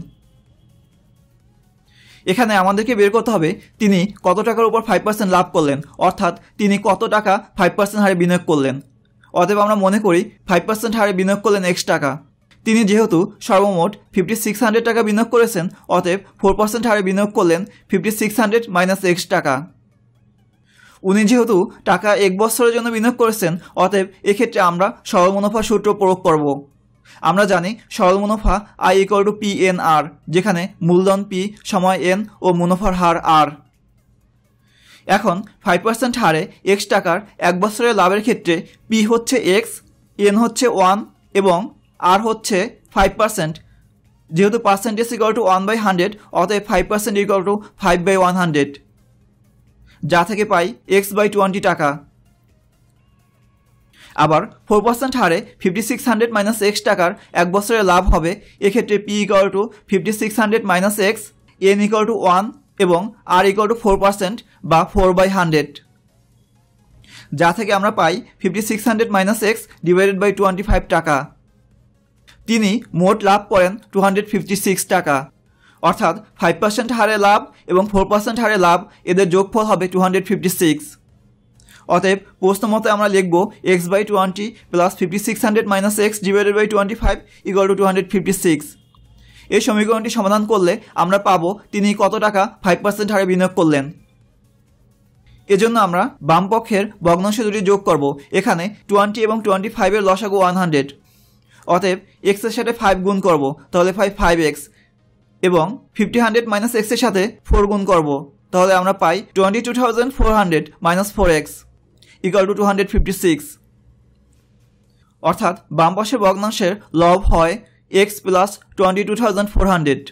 এখানে আমাদেরকে বের করতে হবে তিনি কত টাকার উপর 5% লাভ করলেন, অর্থাৎ তিনি কত টাকা 5% হারে বিনিয়োগ করলেন। অতএব আমরা মনে করি 5% হারে বিনিয়োগ করলেন x টাকা। তিনি যেহেতু সর্বমোট 5600 টাকা বিনিয়োগ করেছেন, অতএব 4% হারে বিনিয়োগ করলেন 5600 - x টাকা। উনি যেহেতু টাকা 1 বছরের জন্য বিনিয়োগ করেছেন, অতএব এক্ষেত্রে আমরা সরল মুনাফা সূত্র প্রয়োগ করব। আমরা জানি সরল মুনাফা I = P/N/R, যেখানে মূলধন P, সময় N ও মুনাফার হার R। এখন 5% হারে x টাকার 1 বছরের লাভের ক্ষেত্রে P হচ্ছে x, N হচ্ছে 1 এবং R হচ্ছে 5%। যেহেতু পার্সেন্টেজ = 1/100, অতএব 5% = 5/100, যা থেকে পাই x/20 টাকা। আবার 4% হারে 5600 - x টাকার 1 বছরের লাভ হবে। এক্ষেত্রে P = 5600 - x, N = 1 এবং R = 4% বা 4/100, যা থেকে আমরা পাই 5600 - x / 25 টাকা। তিনি মোট লাভ করেন 256 টাকা। অর্থাৎ 5% হারে লাভ এবং 4% হারে লাভ এদের যোগফল হবে 256। অতএব প্রশ্ন মতে আমরা লিখব x/20 plus 5600 minus x divided by 25 equal to 256। এই সমীকরণটি সমাধান করলে আমরা পাবো তিনি কত টাকা 5% হারে বিনিয়োগ করলেন। এজন্য আমরা বাম পক্ষের ভগ্নাংশ দুটি যোগ করব। এখানে 20 এবং 25 এর লসাগু 100। অতএব x এর সাথে 5 গুণ করব, তাহলে 5x এবং 50 মাইনাস x এর সাথে 4 গুণ করব, তাহলে আমরা পাই 22,400 মাইনাস 4x ইকুয়াল টু 256। অর্থাৎ বাম পাশের ভগ্নাংশের লব হয় x প্লাস 22,400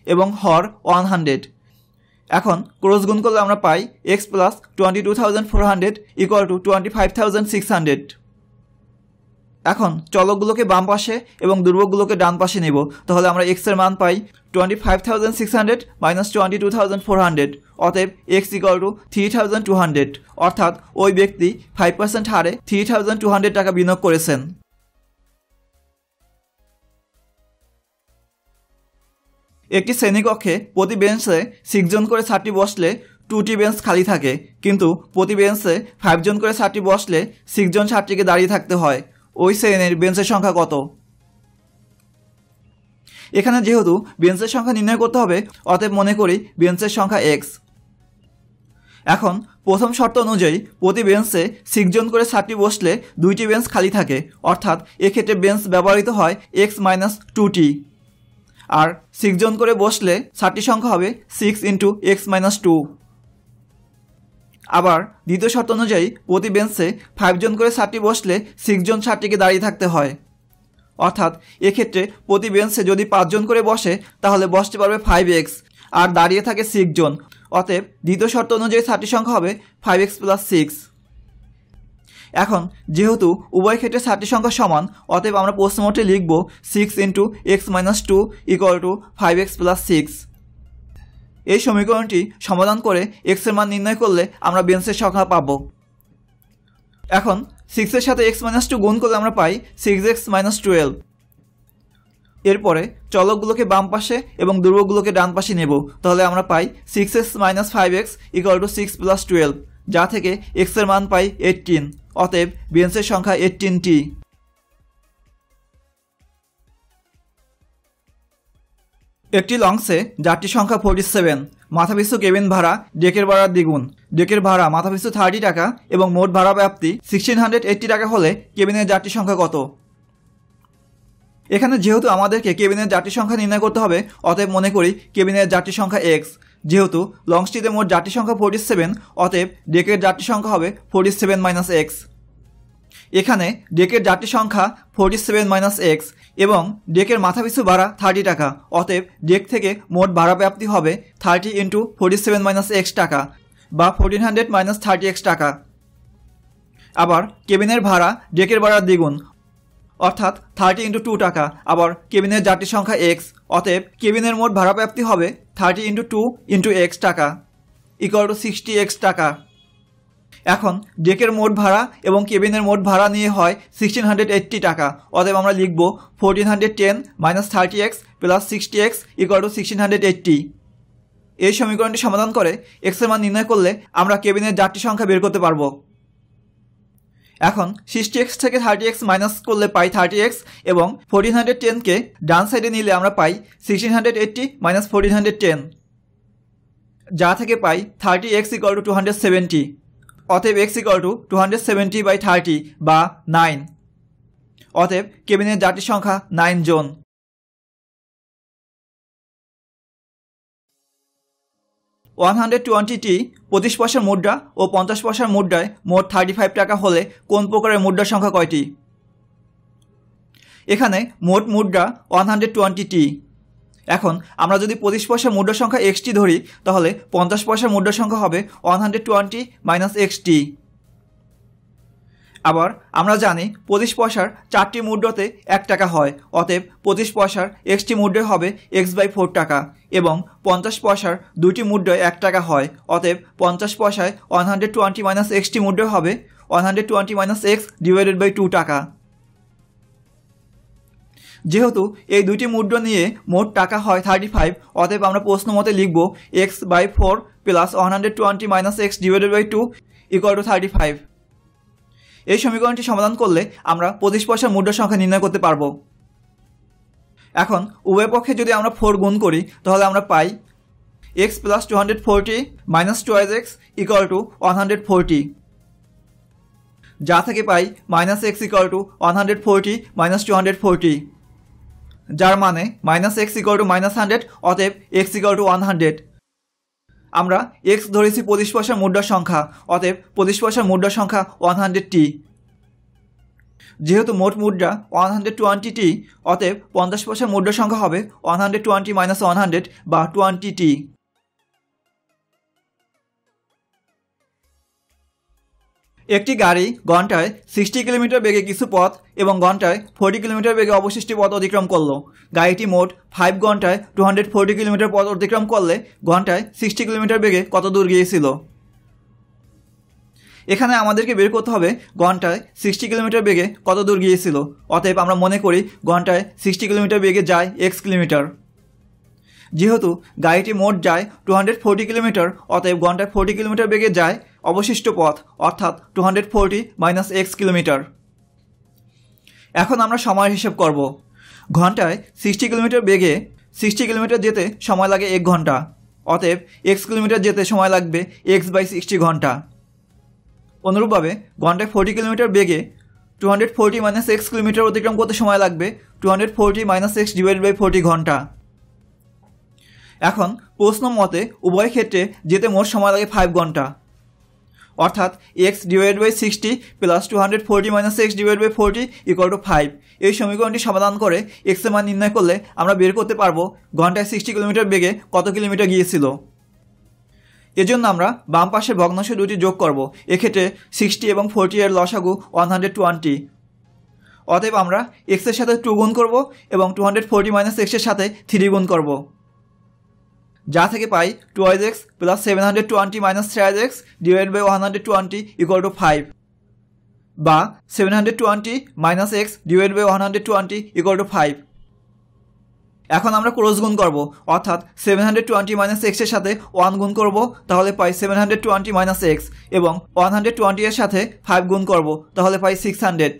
এবং হর 100। এখন ক্রস গুণ করলে আমরা পাই x প্লাস 22,400 ইকুয়াল টু 25,600। এখন চলকগুলোকে বাম পাশে এবং দুর্বকগুলোকে ডান পাশে নেব, তাহলে আমরা x এর মান পাই 25,600 মাইনাস 22,400। অতএব x ইকুয়াল টু 3,200। অর্থাৎ ওই ব্যক্তি 5% হারে 3,200 টাকা বিনিয়োগ করেছেন। একটি শ্রেণীকক্ষে প্রতি বেঞ্চে 6 জন করে 60 বসলে 2টি বেঞ্চ খালি থাকে, কিন্তু প্রতি বেঞ্চে 5 জন করে 60 বসলে 6 জন ছাত্রীকে দাঁড়িয়ে থাকতে হয়। ওই শ্রেণীর বেঞ্চের সংখ্যা কত? এখানে যেহেতু বেঞ্চের সংখ্যা নির্ণয় করতে হবে, অতএব মনে করি বেঞ্চের সংখ্যা x। এখন প্রথম শর্ত অনুযায়ী প্রতি বেঞ্চে 6 জন করে 60 বসলে 2টি বেঞ্চ খালি থাকে, অর্থাৎ এক্ষেত্রে বেঞ্চ ব্যবহৃত হয় x মাইনাস 2t। আর 6 জন করে বসলে 60 সংখ্যা হবে 6 ইন্টু x মাইনাস 2। আবার দ্বিতীয় শর্ত অনুযায়ী প্রতি বেঞ্চে 5 জন করে 60 বসলে 6 জন ছাত্রীকে দাঁড়িয়ে থাকতে হয়, অর্থাৎ এক্ষেত্রে প্রতি বেঞ্চে যদি 5 জন করে বসে তাহলে বসতে পারবে 5x আর দাঁড়িয়ে থাকে 6 জন। অতএব দ্বিতীয় শর্ত অনুযায়ী ছাত্রী সংখ্যা হবে 5x প্লাস 6। এখন যেহেতু উভয় ক্ষেত্রে ছাত্রী সংখ্যা সমান, অতএব আমরা প্রশ্নমতে লিখব 6 into x minus 2 equal two 5x plus 6। এই সমীকরণটি সমাধান করে x এর মান নির্ণয় করলে আমরা বেঞ্চের সংখ্যা পাব। এখন 6 এর সাথে x মাইনাস 2 গুণ করলে আমরা পাই 6x মাইনাস 12। এরপরে চলকগুলোকে বাম পাশে এবং দুর্বকগুলোকে ডান পাশে নেব, তাহলে আমরা পাই 6x minus 5x equal to 6 plus 12, যা থেকে x এর মান পাই 18। অতএব বেঞ্চের সংখ্যা 18টি। একটি লঞ্চে যাত্রী সংখ্যা 47, মাথাপিছু কেবিন ভাড়া ডেকের ভাড়ার দ্বিগুণ। ডেকের ভাড়া মাথাপিছু 30 টাকা এবং মোট ভাড়া ব্যাপ্তি 1680 টাকা হলে কেবিনের যাত্রী সংখ্যা কত? এখানে যেহেতু আমাদেরকে কেবিনের যাত্রী সংখ্যা নির্ণয় করতে হবে, অতএব মনে করি কেবিনের যাত্রী সংখ্যা x। যেহেতু লঞ্চটিতে মোট যাত্রী সংখ্যা 47, অতএব ডেকের যাত্রী সংখ্যা হবে 47 মাইনাস x। এখানে ডেকের যাত্রী সংখ্যা 47 মাইনাস x এবং ডেকের মাথাপিছু ভাড়া 30 টাকা, অতএব ডেক থেকে মোট ভাড়া ব্যাপ্তি হবে 30 ইন্টু 47 মাইনাস x টাকা বা 1400 মাইনাস 30x টাকা। আবার কেবিনের ভাড়া ডেকের ভাড়ার দ্বিগুণ, অর্থাৎ 30 ইন্টু 2 টাকা। আবার কেবিনের যাত্রী সংখ্যা x, অতএব কেবিনের মোট ভাড়া ব্যাপ্তি হবে 30 ইন্টু 2 ইন্টু x টাকা ইকুয়াল টু 60x টাকা। এখন ডেকের মোট ভাড়া এবং কেবিনের মোট ভাড়া নিয়ে হয় 1680 টাকা, অতএব আমরা লিখব 1410 minus 30x plus 60x equal to 1680। এই সমীকরণটি সমাধান করে x এর মান নির্ণয় করলে আমরা কেবিনের যাত্রী সংখ্যা বের করতে পারব। এখন 60x থেকে 30x মাইনাস করলে পাই 30x এবং 1410কে ডান সাইডে নিলে আমরা পাই 1680 মাইনাস 1410, যা থেকে পাই 30x ইকুয়াল টু 270। অতএব x ইকুয়াল টু 270 বাই 30 বা 9। অতএব কেবিনের যাত্রী সংখ্যা 9 জন। 120টি 25 পয়সার মুদ্রা ও 50 পয়সার মুদ্রায় মোট 35 টাকা হলে কোন প্রকারের মুদ্রার সংখ্যা কয়টি? এখানে মোট মুদ্রা 120টি। এখন আমরা যদি 25 পয়সার মুদ্রার সংখ্যা xটি ধরি, তাহলে 50 পয়সার মুদ্রার সংখ্যা হবে 120 মাইনাস xt। আবার আমরা জানি 25 পয়সার 4টি মুদ্রাতে 1 টাকা হয়, অতএব 25 পয়সার xটি মুদ্রায় হবে x/4 টাকা এবং 50 পয়সার 2টি মুদ্রায় 1 টাকা হয়, অতএব 50 পয়সায় 120 মাইনাস xটি মুদ্রায় হবে 120 মাইনাস x ডিভাইডেড বাই 2 টাকা। যেহেতু এই দুইটি মুদ্র নিয়ে মোট টাকা হয় 35, অতএব আমরা প্রশ্ন মতে লিখব x/4 plus 120 minus x divided by 2 equal to 35। এই সমীকরণটি সমাধান করলে আমরা 25 পয়সার মুদ্রা সংখ্যা নির্ণয় করতে পারবো। এখন উভয় পক্ষে যদি আমরা 4 গুণ করি তাহলে আমরা পাই x plus 240 minus 2x equal to 140, যা থেকে পাই minus x equal to 140 minus 240, যার মানে minus x equal to minus 100, অতএব x ইকুয়াল টু 100। আমরা x ধরেছি 25 পয়সার মুদ্রার সংখ্যা, অতএব 25 পয়সার মুদ্রার সংখ্যা 100t। যেহেতু মোট মুদ্রা 120t, অতএব 50 পয়সার মুদ্রার সংখ্যা হবে 120 মাইনাস 100 বা 20t। একটি গাড়ি ঘন্টায় 60 কিলোমিটার বেগে কিছু পথ এবং ঘন্টায় 40 কিলোমিটার বেগে অবশিষ্ট পথ অতিক্রম করলো। গাড়িটি মোট 5 ঘন্টায় 240 কিলোমিটার পথ অতিক্রম করলে ঘন্টায় 60 কিলোমিটার বেগে কত দূর গিয়েছিল? এখানে আমাদেরকে বের করতে হবে ঘন্টায় 60 কিলোমিটার বেগে কত দূর গিয়েছিল। অতএব আমরা মনে করি ঘন্টায় 60 কিলোমিটার বেগে যায় x কিলোমিটার। যেহেতু গাড়িটি মোট যায় 240 কিলোমিটার, অতএব ঘন্টায় 40 কিলোমিটার বেগে যায় অবশিষ্ট পথ, অর্থাৎ 240 মাইনাস x কিলোমিটার। এখন আমরা সময়ের হিসাব করব। ঘন্টায় 60 কিলোমিটার বেগে 60 কিলোমিটার যেতে সময় লাগে 1 ঘন্টা, অতএব x কিলোমিটার যেতে সময় লাগবে x/60 ঘন্টা। অনুরূপভাবে ঘন্টায় 40 কিলোমিটার বেগে 240 মাইনাস x কিলোমিটার অতিক্রম করতে সময় লাগবে 240 মাইনাস x ডিভাইডেড বাই 40 ঘন্টা। এখন প্রশ্ন মতে উভয় ক্ষেত্রে যেতে মোট সময় লাগে 5 ঘন্টা, অর্থাৎ x divided by 60 plus 240 minus x divided by 40 equal to 5। এই সমীকরণটি সমাধান করে x এর মান নির্ণয় করলে আমরা বের করতে পারবো ঘন্টায় 60 কিলোমিটার বেগে কত কিলোমিটার গিয়েছিল। এজন্য আমরা বাম পাশের ভগ্নাংশ দুটি যোগ করব। এক্ষেত্রে 60 এবং 40 এর লসাগু 120। অতএব আমরা x এর সাথে 2 গুণ করব এবং 240 মাইনাস x এর সাথে 3 গুণ করব, যা থেকে পাই 2x plus 720 minus 3x divide by 120 equal to 5, বা 720 minus x divide by 120 equal to 5। এখন আমরা ক্রস গুণ করব, অর্থাৎ 720 মাইনাস x এর সাথে 1 গুণ করব, তাহলে পাই 720 মাইনাস x, এবং 120 এর সাথে 5 গুণ করব, তাহলে পাই 600,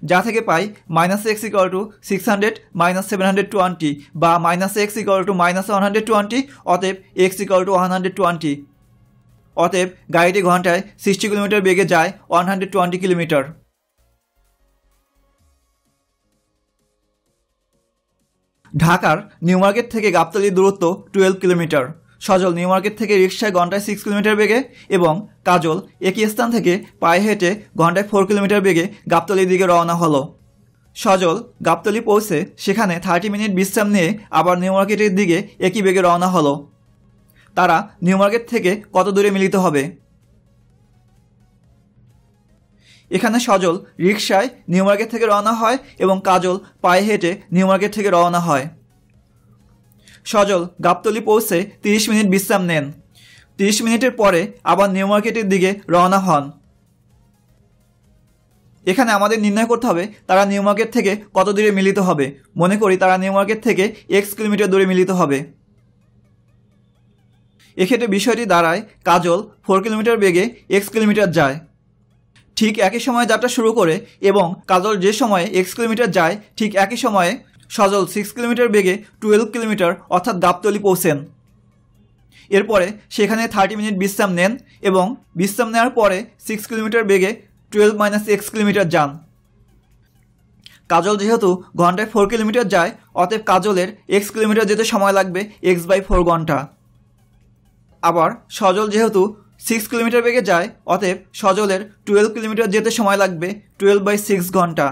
যা থেকে পাই minus x equal to 600 minus 720, বা minus x equal to minus 120, অতএব x ইকুয়াল টু 120। অতএব গাড়িটি ঘন্টায় 60 কিলোমিটার বেগে যায় 120 কিলোমিটার। ঢাকার নিউ মার্কেট থেকে গাবতলীর দূরত্ব 12 কিলোমিটার। সজল নিউ মার্কেট থেকে রিক্সায় ঘন্টায় 6 কিলোমিটার বেগে এবং কাজল একই স্থান থেকে পায়ে হেঁটে ঘন্টায় 4 কিলোমিটার বেগে গাবতলীর দিকে রওনা হলো। সজল গাবতলী পৌঁছে সেখানে 30 মিনিট বিশ্রাম নিয়ে আবার নিউ মার্কেটের দিকে একই বেগে রওনা হলো। তারা নিউ মার্কেট থেকে কত দূরে মিলিত হবে? এখানে সজল রিক্সায় নিউ মার্কেট থেকে রওনা হয় এবং কাজল পায়ে হেঁটে নিউ মার্কেট থেকে রওনা হয়। সজল গাবতলী পৌঁছে 30 মিনিট বিশ্রাম নেন। 30 মিনিটের পরে আবার নিউ মার্কেটের দিকে রওনা হন। এখানে আমাদের নির্ণয় করতে হবে তারা নিউ মার্কেট থেকে কত দূরে মিলিত হবে। মনে করি তারা নিউ মার্কেট থেকে x কিলোমিটার দূরে মিলিত হবে। এক্ষেত্রে বিষয়টি দাঁড়ায় কাজল 4 কিলোমিটার বেগে x কিলোমিটার যায়। ঠিক একই সময়ে যাত্রা শুরু করে এবং কাজল যে সময়ে x কিলোমিটার যায় ঠিক একই সময়ে সজল 6 কিলোমিটার বেগে 12 কিলোমিটার অর্থাৎ গাবতলী পৌঁছেন। এরপরে সেখানে 30 মিনিট বিশ্রাম নেন এবং বিশ্রাম নেওয়ার পরে 6 কিলোমিটার বেগে 12 মাইনাস x কিলোমিটার যান। কাজল যেহেতু ঘন্টায় 4 কিলোমিটার যায়, অতএব কাজলের x কিলোমিটার যেতে সময় লাগবে x/4 ঘন্টা। আবার সজল যেহেতু 6 কিলোমিটার বেগে যায়, অতএব সজলের 12 কিলোমিটার যেতে সময় লাগবে 12/6 ঘন্টা।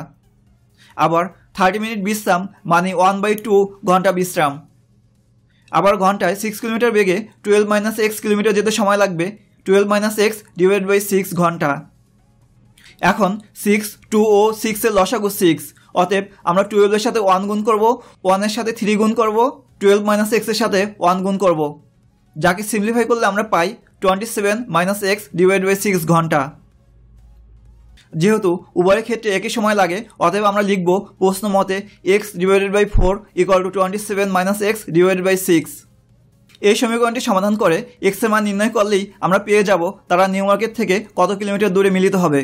আবার 30 মিনিট বিশ্রাম মানে 1/2 ঘন্টা বিশ্রাম। আবার ঘন্টায় 6 কিলোমিটার বেগে 12 মাইনাস x কিলোমিটার যেতে সময় লাগবে 12 মাইনাস x ডিভাইড বাই 6 ঘন্টা। এখন 6, 2 ও 6 এর লসাগু 6, অতএব আমরা 12 এর সাথে 1 গুণ করব, 1 এর সাথে 3 গুণ করব, 12 মাইনাস x এর সাথে 1 গুণ করব, যাকে সিম্পলিফাই করলে আমরা পাই 27 মাইনাস x ডিভাইড বাই 6 ঘন্টা। যেহেতু উভয়ের ক্ষেত্রে একই সময় লাগে, অতএব আমরা লিখব প্রশ্ন মতে x/4 = 27 - x / 6। এই সমীকরণটি সমাধান করে x এর মান নির্ণয় করলেই আমরা পেয়ে যাব তারা নিউ মার্কেট থেকে কত কিলোমিটার দূরে মিলিত হবে।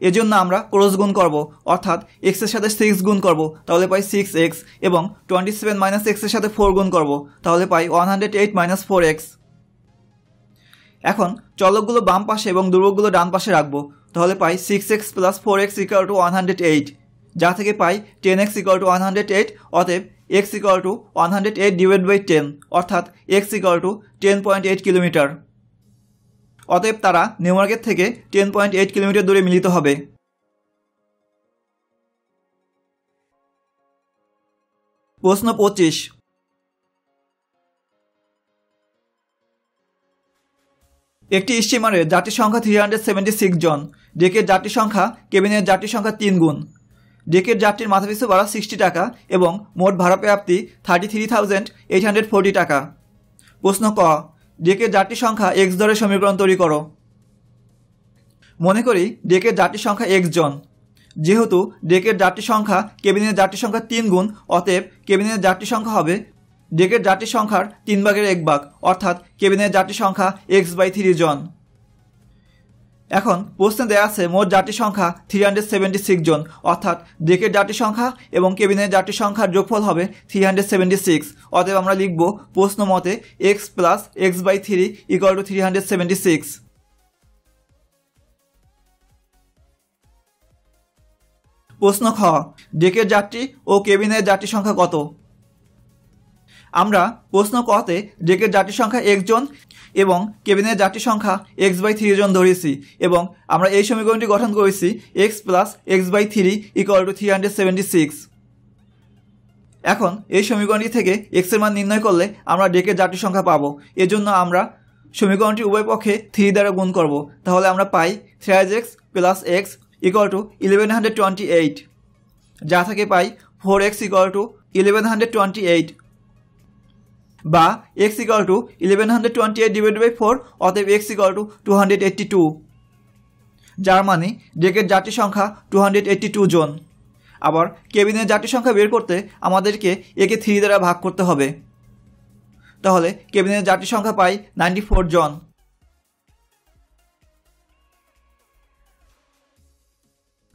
এজন্য আমরা ক্রস গুণ করব, অর্থাৎ x এর সাথে 6 গুণ করব, তাহলে পাই 6x, এবং 27 - x এর সাথে 4 গুণ করব, তাহলে পাই 108 - 4x। এখন চলকগুলো বাম পাশে এবং ধ্রুবকগুলো ডান পাশে রাখবো, তাহলে পাই 6x + 4x = 108, যা থেকে পাই 10x = 108, অতএব x = 108/10, অর্থাৎ x = 10.8 কিলোমিটার। অতএব তারা নিউ মার্কেট থেকে 10.8 কিলোমিটার দূরে মিলিত হবে। প্রশ্ন 25। একটি স্টিমারের যাত্রী সংখ্যা 376 জন, ডেকের যাত্রী সংখ্যা কেবিনের যাত্রী সংখ্যা 3 গুণ। ডেকের যাত্রীর মাথাপিছু ভাড়া 60 টাকা এবং মোট ভাড়া প্রাপ্তি 33,840 টাকা। প্রশ্ন ক, ডেকের যাত্রী সংখ্যা x ধরে সমীকরণ তৈরি করো। মনে করি ডেকের যাত্রী সংখ্যা x জন। যেহেতু ডেকের যাত্রী সংখ্যা কেবিনের যাত্রী সংখ্যা 3 গুণ, অতএব কেবিনের যাত্রী সংখ্যা হবে ডেকের যাত্রী সংখ্যার 3/1, অর্থাৎ কেবিনের যাত্রী সংখ্যা x/3 জন। এখন প্রশ্নে দেওয়া আছে মোট যাত্রী সংখ্যা 376 জন, অর্থাৎ ডেকের যাত্রী সংখ্যা এবং কেবিনের যাত্রী সংখ্যার যোগফল হবে 376। অতএব আমরা লিখব প্রশ্ন মতে x + x/3 = 376। প্রশ্ন খ, ডেকের যাত্রী ও কেবিনের যাত্রী সংখ্যা কত। আমরা প্রশ্ন কতে ডেকের যাত্রী সংখ্যা x জন এবং কেবিনের যাত্রী সংখ্যা x/3 জন ধরেছি, এবং আমরা এই সমীকরণটি গঠন করেছি x + x/3 = 376। এখন এই সমীকরণটি থেকে x এর মান নির্ণয় করলে আমরা ডেকের যাত্রী সংখ্যা পাবো। এজন্য আমরা সমীকরণটি উভয় পক্ষে 3 দ্বারা গুণ করব, তাহলে আমরা পাই 3x + x = 1128, যা থেকে পাই 4x = 1128, বা x = 1128/4, অতএব x = 282, যার মানে ডেকের যাত্রী সংখ্যা 282 জন। আবার কেবিনের যাত্রী সংখ্যা বের করতে আমাদেরকে একে 3 দ্বারা ভাগ করতে হবে, তাহলে কেবিনের যাত্রী সংখ্যা পাই 94 জন।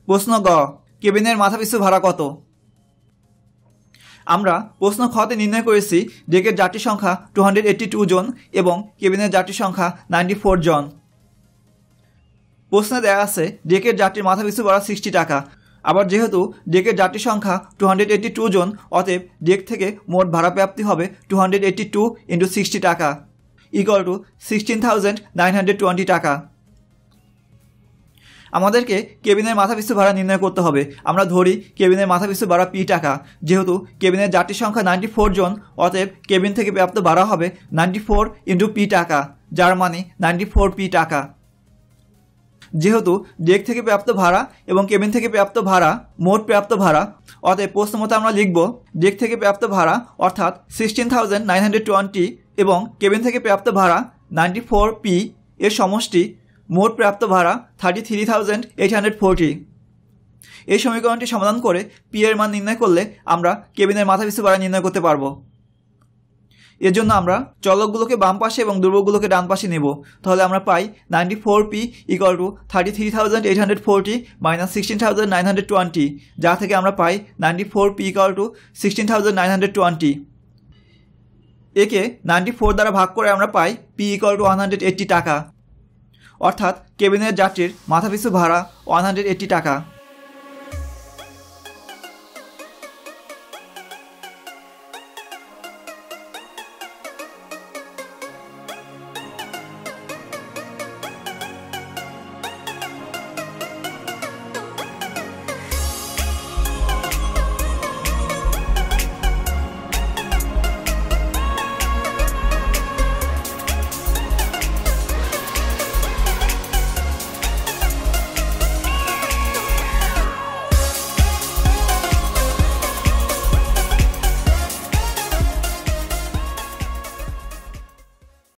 প্রশ্ন গ, কেবিনের মাথাপিছু ভাড়া কত। আমরা প্রশ্ন খতে নির্ণয় করেছি ডেকের যাত্রী সংখ্যা 282 জন এবং কেবিনের যাত্রী সংখ্যা 94 জন। প্রশ্নে দেওয়া আছে ডেকের যাত্রীর মাথাপিছু ভাড়া 60 টাকা। আবার যেহেতু ডেকের যাত্রী সংখ্যা 282 জন, অতএব ডেক থেকে মোট ভাড়া প্রাপ্তি হবে 282 × 60 টাকা = 16,920 টাকা। আমাদেরকে কেবিনের মাথাপিছু ভাড়া নির্ণয় করতে হবে। আমরা ধরি কেবিনের মাথাপিছু ভাড়া p টাকা। যেহেতু কেবিনের যাত্রী সংখ্যা 94 জন, অতএব কেবিন থেকে প্রাপ্ত ভাড়া হবে 94 × p টাকা, যার মানে 94p টাকা। যেহেতু ডেক থেকে প্রাপ্ত ভাড়া এবং কেবিন থেকে প্রাপ্ত ভাড়া মোট প্রাপ্ত ভাড়া, অতএব প্রশ্ন মতো আমরা লিখব ডেক থেকে প্রাপ্ত ভাড়া অর্থাৎ 16,920 এবং কেবিন থেকে প্রাপ্ত ভাড়া 94p এর সমষ্টি মোট প্রাপ্ত ভাড়া 33,840। এই সমীকরণটি সমাধান করে পি এর মান নির্ণয় করলে আমরা কেবিনের মাথাপিছু ভাড়া নির্ণয় করতে পারবো। এর জন্য আমরা চলকগুলোকে বাম পাশে এবং ধ্রুবকগুলোকে ডান পাশে নেব, তাহলে আমরা পাই 94p = 33,840 - 16,920, যা থেকে আমরা পাই 94p = 16,920। একে 94 দ্বারা ভাগ করে আমরা পাই p = 180 টাকা, অর্থাৎ কেবিনের যাত্রীর মাথাপিছু ভাড়া 180 টাকা।